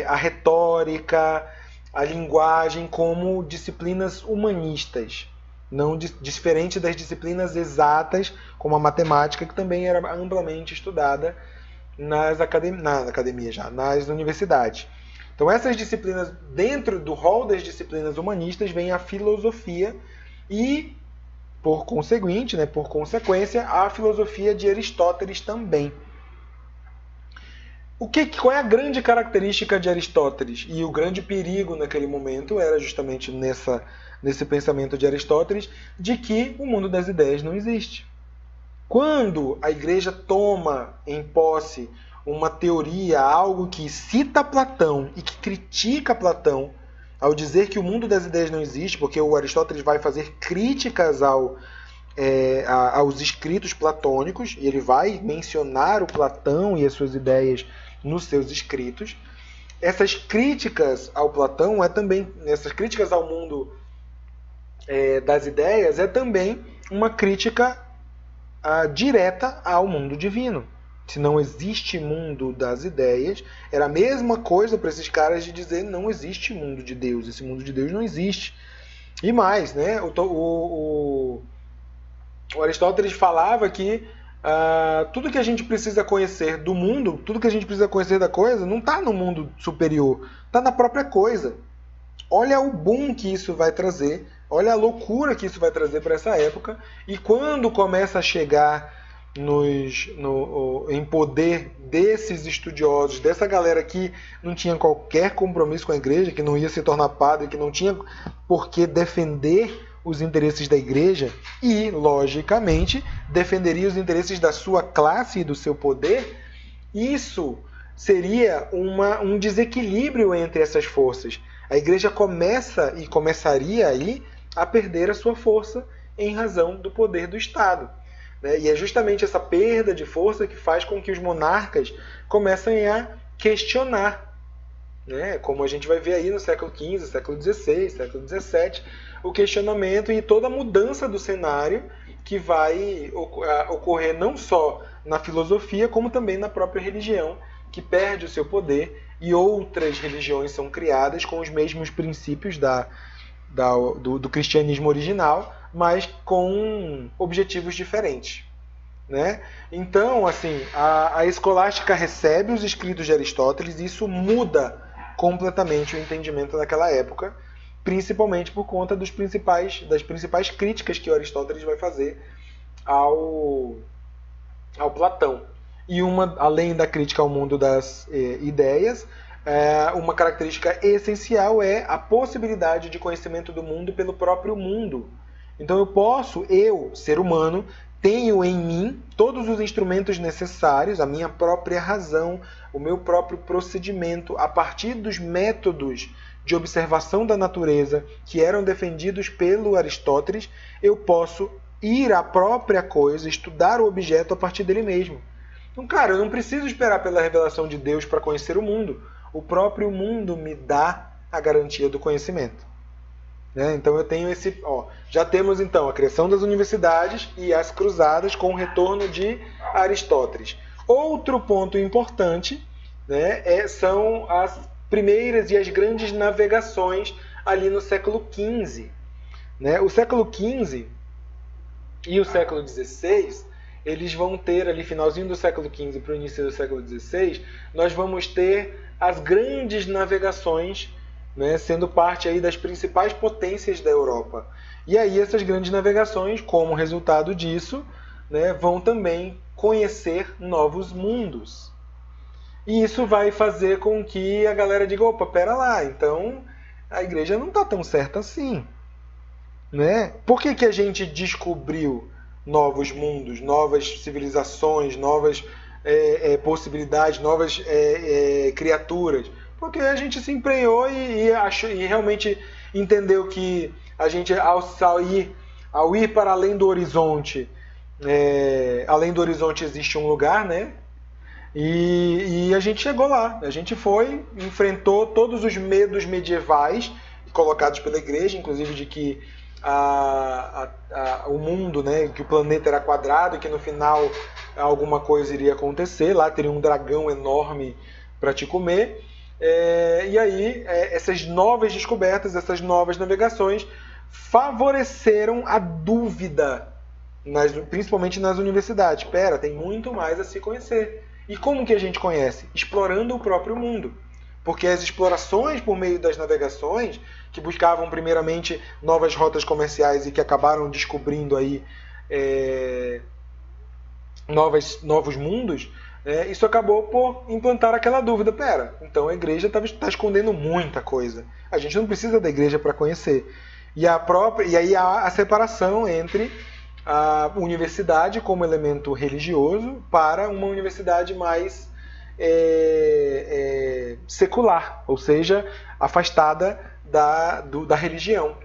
a retórica, a linguagem como disciplinas humanistas, não diferente das disciplinas exatas, como a matemática, que também era amplamente estudada nas universidades. Então essas disciplinas, dentro do rol das disciplinas humanistas, vem a filosofia e, por consequência, a filosofia de Aristóteles também. Qual é a grande característica de Aristóteles? E o grande perigo naquele momento era justamente nesse pensamento de Aristóteles de que o mundo das ideias não existe. Quando a igreja toma em posse uma teoria, algo que cita Platão e que critica Platão, ao dizer que o mundo das ideias não existe, porque o Aristóteles vai fazer críticas aos escritos platônicos, e ele vai mencionar o Platão e as suas ideias nos seus escritos. Essas críticas ao Platão essas críticas ao mundo das ideias é também uma crítica direta ao mundo divino. Se não existe mundo das ideias, era a mesma coisa para esses caras de dizer não existe mundo de Deus, esse mundo de Deus não existe. E mais, né? O Aristóteles falava que tudo que a gente precisa conhecer do mundo, tudo que a gente precisa conhecer da coisa, não está no mundo superior, está na própria coisa. Olha o boom que isso vai trazer, olha a loucura que isso vai trazer para essa época, e quando começa a chegar em poder desses estudiosos, dessa galera que não tinha qualquer compromisso com a igreja, que não ia se tornar padre, que não tinha por que defender os interesses da igreja e, logicamente, defenderia os interesses da sua classe e do seu poder, isso seria um desequilíbrio entre essas forças. A igreja começaria aí a perder a sua força em razão do poder do Estado. E é justamente essa perda de força que faz com que os monarcas comecem a questionar, como a gente vai ver aí no século XV, século XVI, século XVII, o questionamento e toda a mudança do cenário que vai ocorrer não só na filosofia, como também na própria religião, que perde o seu poder, e outras religiões são criadas com os mesmos princípios do cristianismo original, mas com objetivos diferentes. Então, assim, a escolástica recebe os escritos de Aristóteles e isso muda completamente o entendimento daquela época, principalmente por conta das principais críticas que o Aristóteles vai fazer ao Platão. E além da crítica ao mundo das ideias, uma característica essencial é a possibilidade de conhecimento do mundo pelo próprio mundo. Então eu, ser humano, tenho em mim todos os instrumentos necessários, a minha própria razão, o meu próprio procedimento, a partir dos métodos de observação da natureza que eram defendidos pelo Aristóteles, eu posso ir à própria coisa, estudar o objeto a partir dele mesmo. Então, cara, eu não preciso esperar pela revelação de Deus para conhecer o mundo. O próprio mundo me dá a garantia do conhecimento. Então eu tenho já temos então a criação das universidades e as cruzadas com o retorno de Aristóteles. Outro ponto importante, são as primeiras e as grandes navegações ali no século XV. O século XV e o século XVI, eles vão ter ali, finalzinho do século XV para o início do século XVI, nós vamos ter as grandes navegações, sendo parte aí das principais potências da Europa. E aí essas grandes navegações, como resultado disso, vão também conhecer novos mundos. E isso vai fazer com que a galera diga, opa, pera lá, então a igreja não está tão certa assim. Por que a gente descobriu novos mundos, novas civilizações, novas possibilidades, novas criaturas? Porque a gente se emprenhou e realmente entendeu que a gente, ao ir para além do horizonte existe um lugar, né? E a gente chegou lá. A gente foi, enfrentou todos os medos medievais colocados pela igreja, inclusive de que o mundo, né, que o planeta era quadrado, que no final alguma coisa iria acontecer, lá teria um dragão enorme para te comer. E aí, essas novas descobertas, essas novas navegações favoreceram a dúvida, principalmente nas universidades. Pera, tem muito mais a se conhecer. E como que a gente conhece? Explorando o próprio mundo. Porque as explorações por meio das navegações, que buscavam primeiramente novas rotas comerciais e que acabaram descobrindo aí novos mundos, isso acabou por implantar aquela dúvida. Pera, então a igreja está escondendo muita coisa. A gente não precisa da igreja para conhecer. E aí há a separação entre a universidade como elemento religioso para uma universidade mais secular, ou seja, afastada da religião.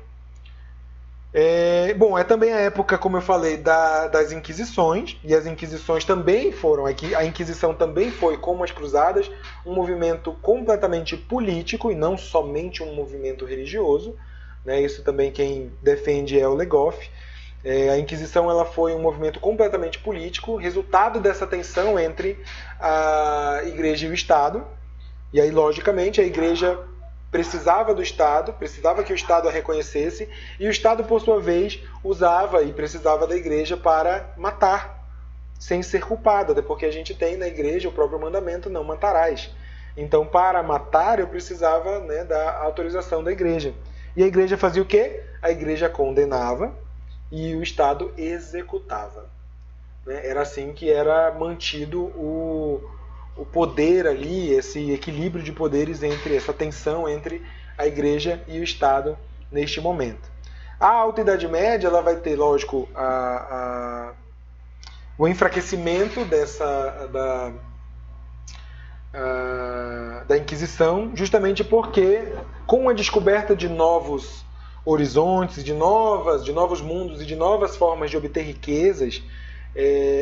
Bom, é também a época, como eu falei, das Inquisições, e as Inquisições também foram, a Inquisição também foi, como as Cruzadas, um movimento completamente político e não somente um movimento religioso, né? Isso também quem defende é o Le Goff. A Inquisição ela foi um movimento completamente político, resultado dessa tensão entre a Igreja e o Estado. E aí, logicamente, a Igreja precisava do Estado, precisava que o Estado a reconhecesse, e o Estado, por sua vez, usava e precisava da Igreja para matar, sem ser culpado, até porque a gente tem na Igreja o próprio mandamento, não matarás. Então, para matar, eu precisava, né, da autorização da Igreja. E a Igreja fazia o quê? A Igreja condenava, e o Estado executava. Era assim que era mantido o poder ali, esse equilíbrio de poderes, essa tensão entre a Igreja e o Estado neste momento. A Alta Idade Média ela vai ter, lógico, o enfraquecimento da Inquisição, justamente porque, com a descoberta de novos horizontes, de novos mundos e de novas formas de obter riquezas,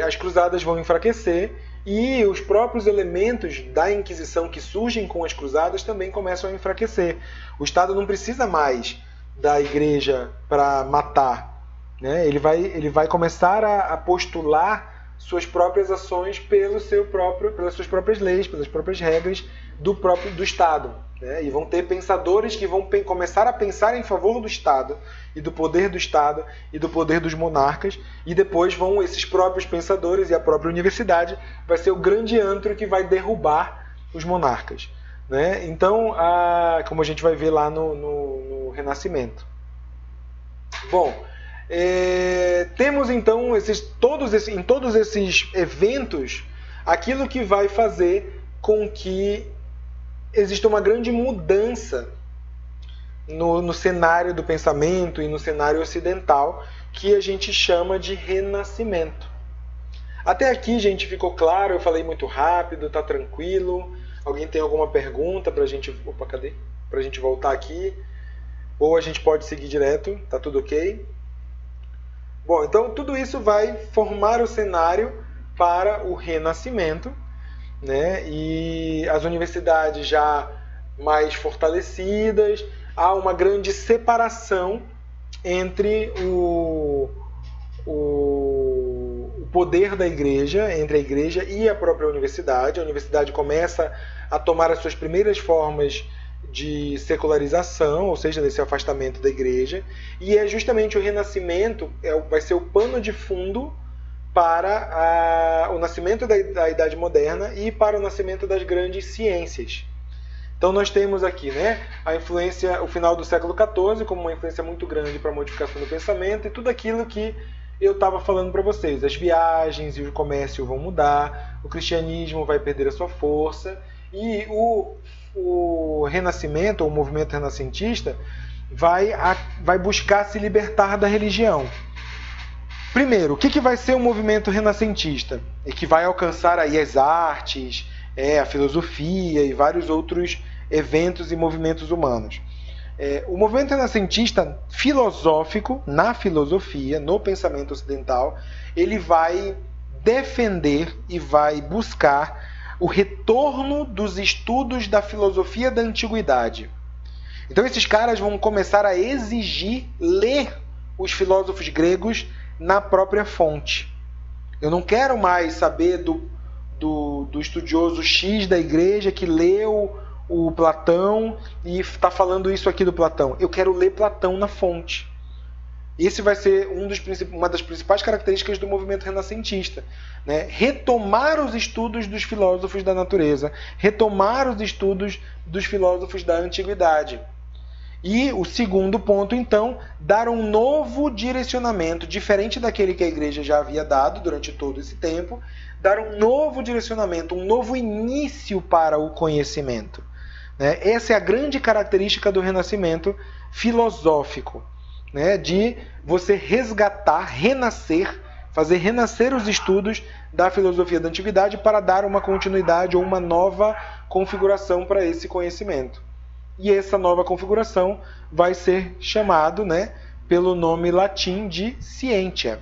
as cruzadas vão enfraquecer e os próprios elementos da Inquisição que surgem com as cruzadas também começam a enfraquecer. O Estado não precisa mais da Igreja para matar, né? Ele vai começar a postular suas próprias ações pelas suas próprias leis, pelas próprias regras do Estado. E vão ter pensadores que vão começar a pensar em favor do Estado e do poder do Estado e do poder dos monarcas, e depois vão esses próprios pensadores e a própria universidade vai ser o grande antro que vai derrubar os monarcas. Então, como a gente vai ver lá no Renascimento. Bom, temos então em todos esses eventos aquilo que vai fazer com que existe uma grande mudança no cenário do pensamento e no cenário ocidental, que a gente chama de Renascimento. Até aqui, gente, ficou claro? Eu falei muito rápido, tá tranquilo? Alguém tem alguma pergunta pra gente... Opa, cadê? Pra gente voltar aqui? Ou a gente pode seguir direto? Tá tudo ok? Bom, então tudo isso vai formar o cenário para o Renascimento, e as universidades já mais fortalecidas, há uma grande separação entre o poder da igreja, entre a igreja e a própria universidade. A universidade começa a tomar as suas primeiras formas de secularização, ou seja, desse afastamento da igreja, e é justamente o Renascimento vai ser o pano de fundo para o nascimento da Idade Moderna e para o nascimento das grandes ciências. Então nós temos aqui, a influência, o final do século XIV, como uma influência muito grande para a modificação do pensamento e tudo aquilo que eu estava falando para vocês. As viagens e o comércio vão mudar, o cristianismo vai perder a sua força e o Renascimento, ou o movimento renascentista, vai buscar se libertar da religião. Primeiro, o que vai ser o movimento renascentista? E que vai alcançar aí as artes, a filosofia e vários outros eventos e movimentos humanos. O movimento renascentista filosófico, na filosofia, no pensamento ocidental, ele vai defender e vai buscar o retorno dos estudos da filosofia da antiguidade. Então esses caras vão começar a exigir ler os filósofos gregos na própria fonte. Eu não quero mais saber do estudioso X da igreja que leu o Platão e está falando isso aqui do Platão. Eu quero ler Platão na fonte. Esse vai ser uma das principais características do movimento renascentista, né? Retomar os estudos dos filósofos da natureza, retomar os estudos dos filósofos da antiguidade. E o segundo ponto, então, dar um novo direcionamento, diferente daquele que a igreja já havia dado durante todo esse tempo, dar um novo direcionamento, um novo início para o conhecimento. Essa é a grande característica do renascimento filosófico, né? De você resgatar, renascer, fazer renascer os estudos da filosofia da antiguidade para dar uma continuidade ou uma nova configuração para esse conhecimento. E essa nova configuração vai ser chamado, né, pelo nome latim de scientia.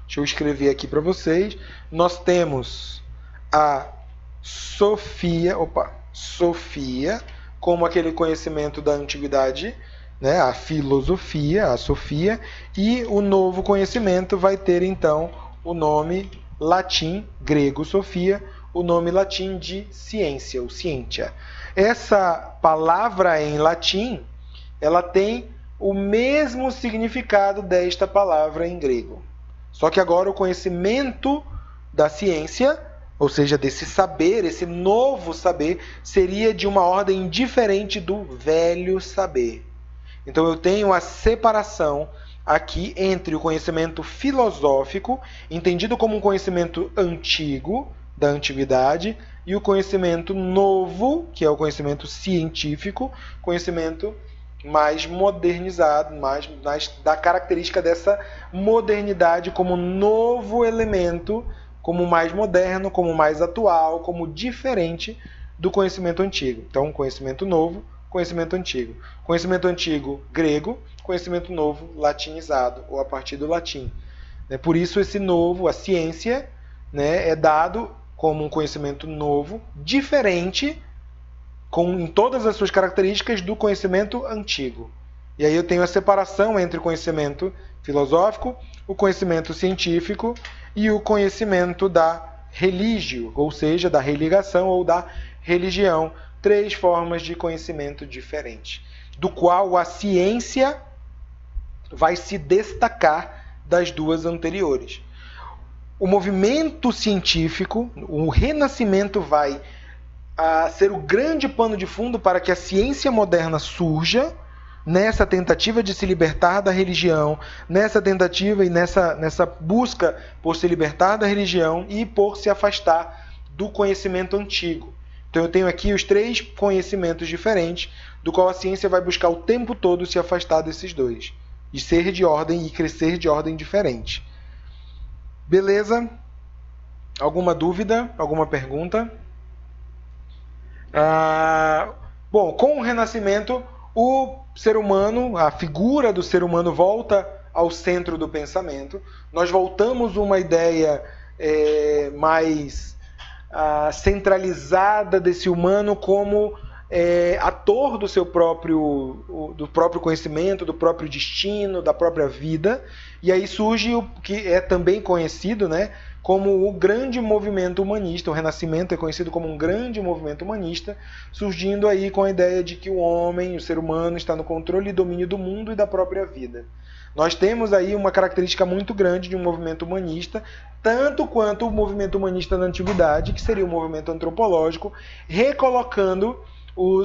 Deixa eu escrever aqui para vocês. Nós temos a Sofia, como aquele conhecimento da antiguidade, né, a filosofia, a Sofia, e o novo conhecimento vai ter então o nome latim, grego Sofia, o nome latim de ciência, ou scientia. Essa palavra em latim, ela tem o mesmo significado desta palavra em grego. Só que agora o conhecimento da ciência, ou seja, desse saber, esse novo saber, seria de uma ordem diferente do velho saber. Então eu tenho a separação aqui entre o conhecimento filosófico, entendido como um conhecimento antigo, da antiguidade, e o conhecimento novo, que é o conhecimento científico, conhecimento mais modernizado, mais da característica dessa modernidade como novo elemento, como mais moderno, como mais atual, como diferente do conhecimento antigo. Então, conhecimento novo, conhecimento antigo. Conhecimento antigo, grego, conhecimento novo, latinizado, ou a partir do latim. Por isso, esse novo, a ciência, né, é dado como um conhecimento novo, diferente, em todas as suas características, do conhecimento antigo. E aí eu tenho a separação entre o conhecimento filosófico, o conhecimento científico e o conhecimento da religio, ou seja, da religação ou da religião. 3 formas de conhecimento diferentes, do qual a ciência vai se destacar das duas anteriores. O movimento científico, o renascimento vai ser o grande pano de fundo para que a ciência moderna surja nessa tentativa de se libertar da religião, nessa tentativa e nessa busca por se libertar da religião e por se afastar do conhecimento antigo. Então eu tenho aqui os 3 conhecimentos diferentes, do qual a ciência vai buscar o tempo todo se afastar desses dois, e ser de ordem e crescer de ordem diferente. Beleza? Alguma dúvida? Alguma pergunta? Bom, com o Renascimento, o ser humano, a figura do ser humano volta ao centro do pensamento. Nós voltamos a uma ideia mais centralizada desse humano como ator do seu próprio conhecimento, do próprio destino, da própria vida. E aí surge o que é também conhecido, né, como o grande movimento humanista. O Renascimento é conhecido como um grande movimento humanista, surgindo aí com a ideia de que o homem, o ser humano, está no controle e domínio do mundo e da própria vida. Nós temos aí uma característica muito grande de um movimento humanista, tanto quanto o movimento humanista da antiguidade, que seria o movimento antropológico, recolocando o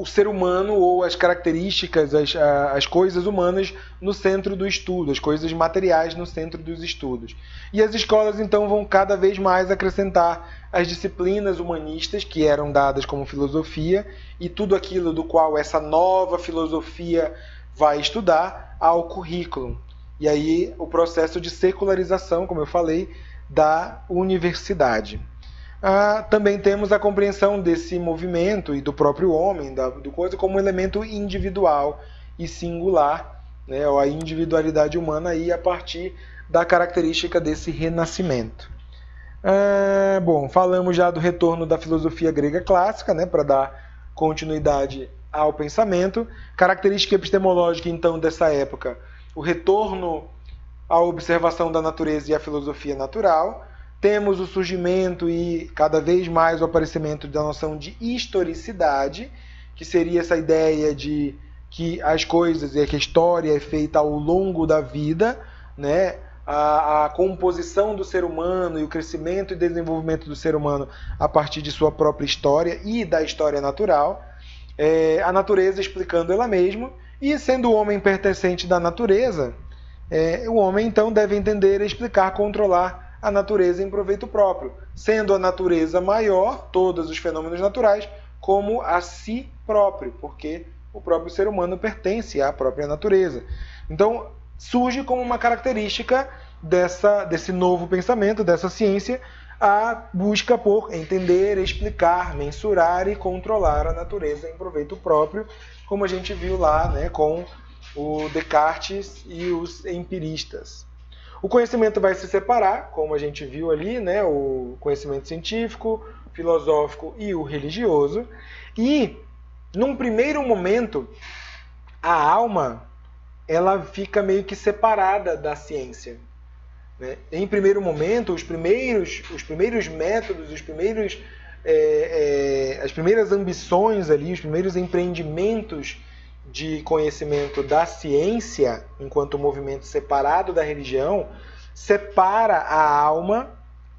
ser humano ou as características, as coisas humanas no centro do estudo, as coisas materiais no centro dos estudos. E as escolas então vão cada vez mais acrescentar as disciplinas humanistas que eram dadas como filosofia e tudo aquilo do qual essa nova filosofia vai estudar ao currículo. E aí o processo de secularização, como eu falei, da universidade. Também temos a compreensão desse movimento e do próprio homem, do coisa, como um elemento individual e singular, né, ou a individualidade humana aí a partir da característica desse renascimento. Bom, falamos já do retorno da filosofia grega clássica, né, para dar continuidade ao pensamento. Característica epistemológica, então, dessa época, o retorno à observação da natureza e à filosofia natural. Temos o surgimento e cada vez mais o aparecimento da noção de historicidade, que seria essa ideia de que as coisas e que a história é feita ao longo da vida, né? A composição do ser humano e o crescimento e desenvolvimento do ser humano a partir de sua própria história e da história natural, a natureza explicando ela mesma, e sendo o homem pertencente da natureza, o homem então deve entender, explicar, controlar a natureza em proveito próprio, sendo a natureza maior, todos os fenômenos naturais, como a si próprio, porque o próprio ser humano pertence à própria natureza. Então, surge como uma característica desse novo pensamento, dessa ciência, a busca por entender, explicar, mensurar e controlar a natureza em proveito próprio, como a gente viu lá, né, com o Descartes e os empiristas. O conhecimento vai se separar, como a gente viu ali, né, o conhecimento científico, filosófico e o religioso, e, num primeiro momento, a alma ela fica meio que separada da ciência, né? Em primeiro momento, os primeiros métodos, as primeiras ambições ali, os primeiros empreendimentos de conhecimento da ciência, enquanto movimento separado da religião, separa a alma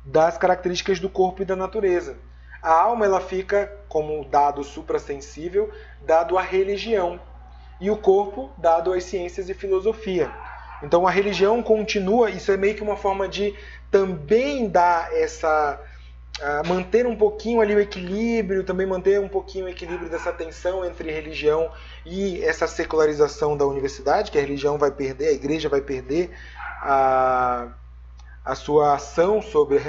das características do corpo e da natureza. A alma ela fica como dado suprassensível, dado à religião, e o corpo dado às ciências e filosofia. Então a religião continua, isso é meio que uma forma de também dar manter um pouquinho ali o equilíbrio, também manter um pouquinho o equilíbrio dessa tensão entre religião e essa secularização da universidade, que a religião vai perder, a igreja vai perder a sua ação sobre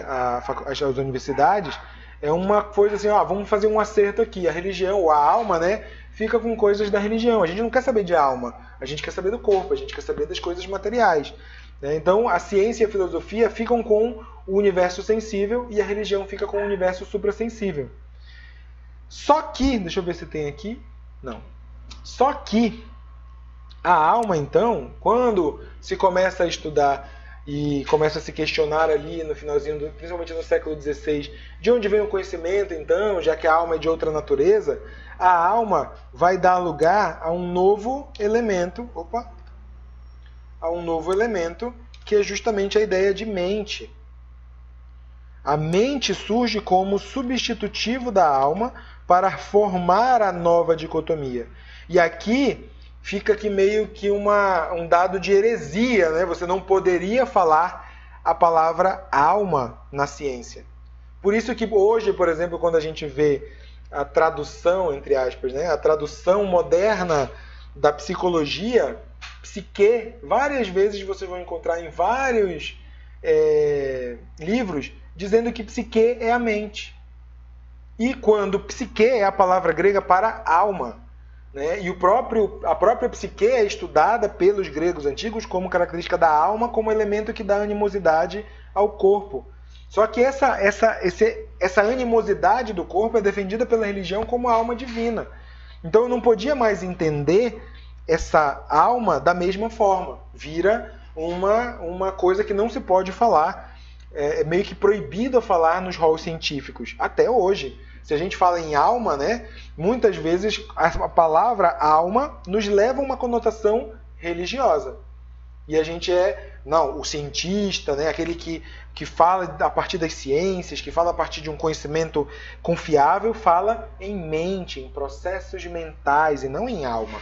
as universidades. É uma coisa assim, vamos fazer um acerto aqui, a religião, ou a alma, né, fica com coisas da religião. A gente não quer saber de alma, a gente quer saber do corpo, a gente quer saber das coisas materiais. Então, a ciência e a filosofia ficam com o universo sensível e a religião fica com o universo suprassensível. Só que, deixa eu ver se tem aqui. Não. Só que a alma, então, quando se começa a estudar e começa a se questionar ali no finalzinho, principalmente no século XVI, de onde vem o conhecimento, então, já que a alma é de outra natureza, a alma vai dar lugar a um novo elemento, que é justamente a ideia de mente. A mente surge como substitutivo da alma para formar a nova dicotomia. E aqui fica aqui meio que um dado de heresia, né? Você não poderia falar a palavra alma na ciência. Por isso que hoje, por exemplo, quando a gente vê a tradução, entre aspas, né? A tradução moderna da psicologia, psique, várias vezes vocês vão encontrar em vários livros dizendo que psique é a mente. E quando psique é a palavra grega para alma, né? E a própria psique é estudada pelos gregos antigos como característica da alma, como elemento que dá animosidade ao corpo. Só que essa animosidade do corpo é defendida pela religião como a alma divina. Então eu não podia mais entender essa alma da mesma forma. Vira uma coisa que não se pode falar, é meio que proibido a falar nos halls científicos, até hoje. Se a gente fala em alma, né, muitas vezes a palavra alma nos leva a uma conotação religiosa. E a gente o cientista, né, aquele que fala a partir das ciências, que fala a partir de um conhecimento confiável, fala em mente, em processos mentais e não em alma.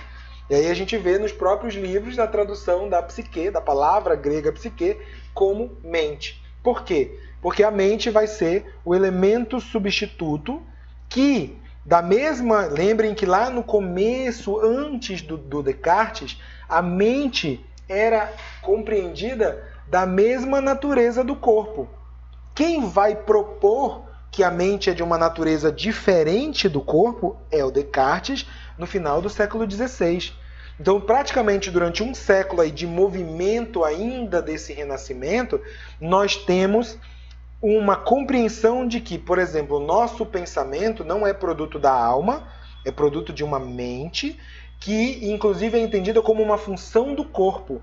E aí a gente vê nos próprios livros a tradução da psique, da palavra grega psique, como mente. Por quê? Porque a mente vai ser o elemento substituto que, lembrem que lá no começo, antes do Descartes, a mente era compreendida da mesma natureza do corpo. Quem vai propor que a mente é de uma natureza diferente do corpo é o Descartes, no final do século XVI. Então, praticamente durante um século aí de movimento ainda desse renascimento, nós temos uma compreensão de que, por exemplo, o nosso pensamento não é produto da alma, é produto de uma mente que, inclusive, é entendida como uma função do corpo.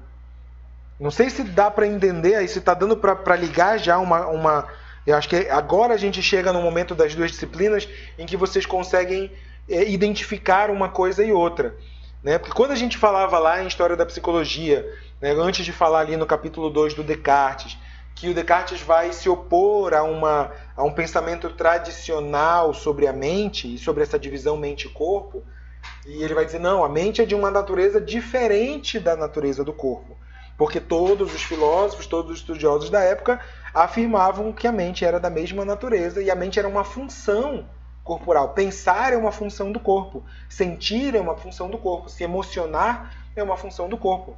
Não sei se dá para entender, aí se está dando para ligar já uma... Eu acho que agora a gente chega no momento das duas disciplinas em que vocês conseguem identificar uma coisa e outra. Né? Porque quando a gente falava lá em História da Psicologia, né, antes de falar ali no capítulo 2 do Descartes, que o Descartes vai se opor a um pensamento tradicional sobre a mente e sobre essa divisão mente-corpo, e ele vai dizer, não, a mente é de uma natureza diferente da natureza do corpo. Porque todos os filósofos, todos os estudiosos da época afirmavam que a mente era da mesma natureza e a mente era uma função corporal. Pensar é uma função do corpo, sentir é uma função do corpo, se emocionar é uma função do corpo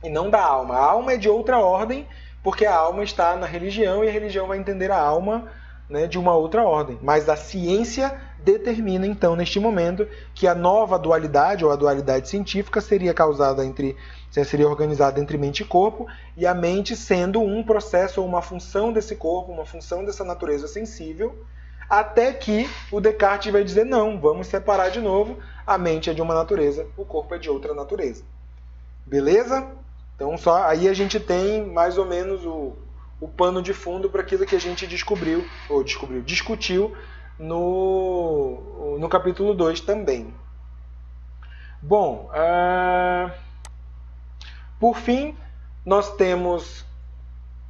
e não da alma. A alma é de outra ordem, porque a alma está na religião e a religião vai entender a alma, né, de uma outra ordem. Mas a ciência determina, então, neste momento, que a nova dualidade, ou a dualidade científica, seria organizada entre mente e corpo, e a mente sendo um processo ou uma função desse corpo, uma função dessa natureza sensível, até que o Descartes vai dizer, não, vamos separar de novo, a mente é de uma natureza, o corpo é de outra natureza. Beleza? Então, aí a gente tem mais ou menos o pano de fundo para aquilo que a gente discutiu no capítulo 2 também. Bom, por fim, nós temos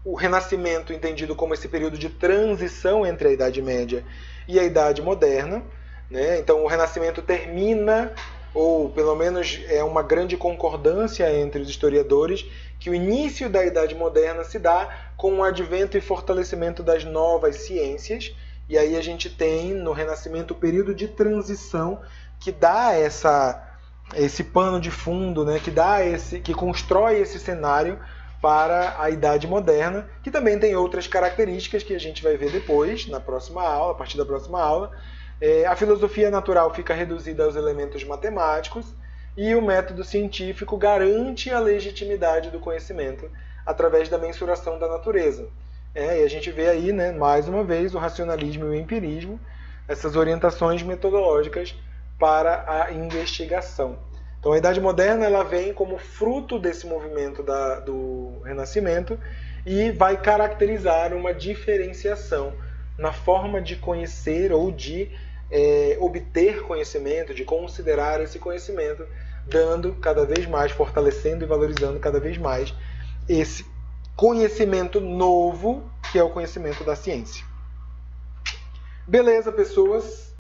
o Renascimento entendido como esse período de transição entre a Idade Média e a Idade Moderna. Né? Então, o Renascimento termina, ou pelo menos é uma grande concordância entre os historiadores, que o início da Idade Moderna se dá com o advento e fortalecimento das novas ciências, e aí a gente tem no Renascimento o período de transição que dá esse pano de fundo, né? que constrói esse cenário para a Idade Moderna, que também tem outras características que a gente vai ver depois, na próxima aula, a partir da próxima aula. A filosofia natural fica reduzida aos elementos matemáticos e o método científico garante a legitimidade do conhecimento através da mensuração da natureza. E a gente vê aí, né, mais uma vez, o racionalismo e o empirismo, essas orientações metodológicas para a investigação. Então, a Idade Moderna ela vem como fruto desse movimento do Renascimento e vai caracterizar uma diferenciação na forma de conhecer ou de obter conhecimento, de considerar esse conhecimento, dando cada vez mais, fortalecendo e valorizando cada vez mais esse conhecimento novo, que é o conhecimento da ciência. Beleza, pessoas?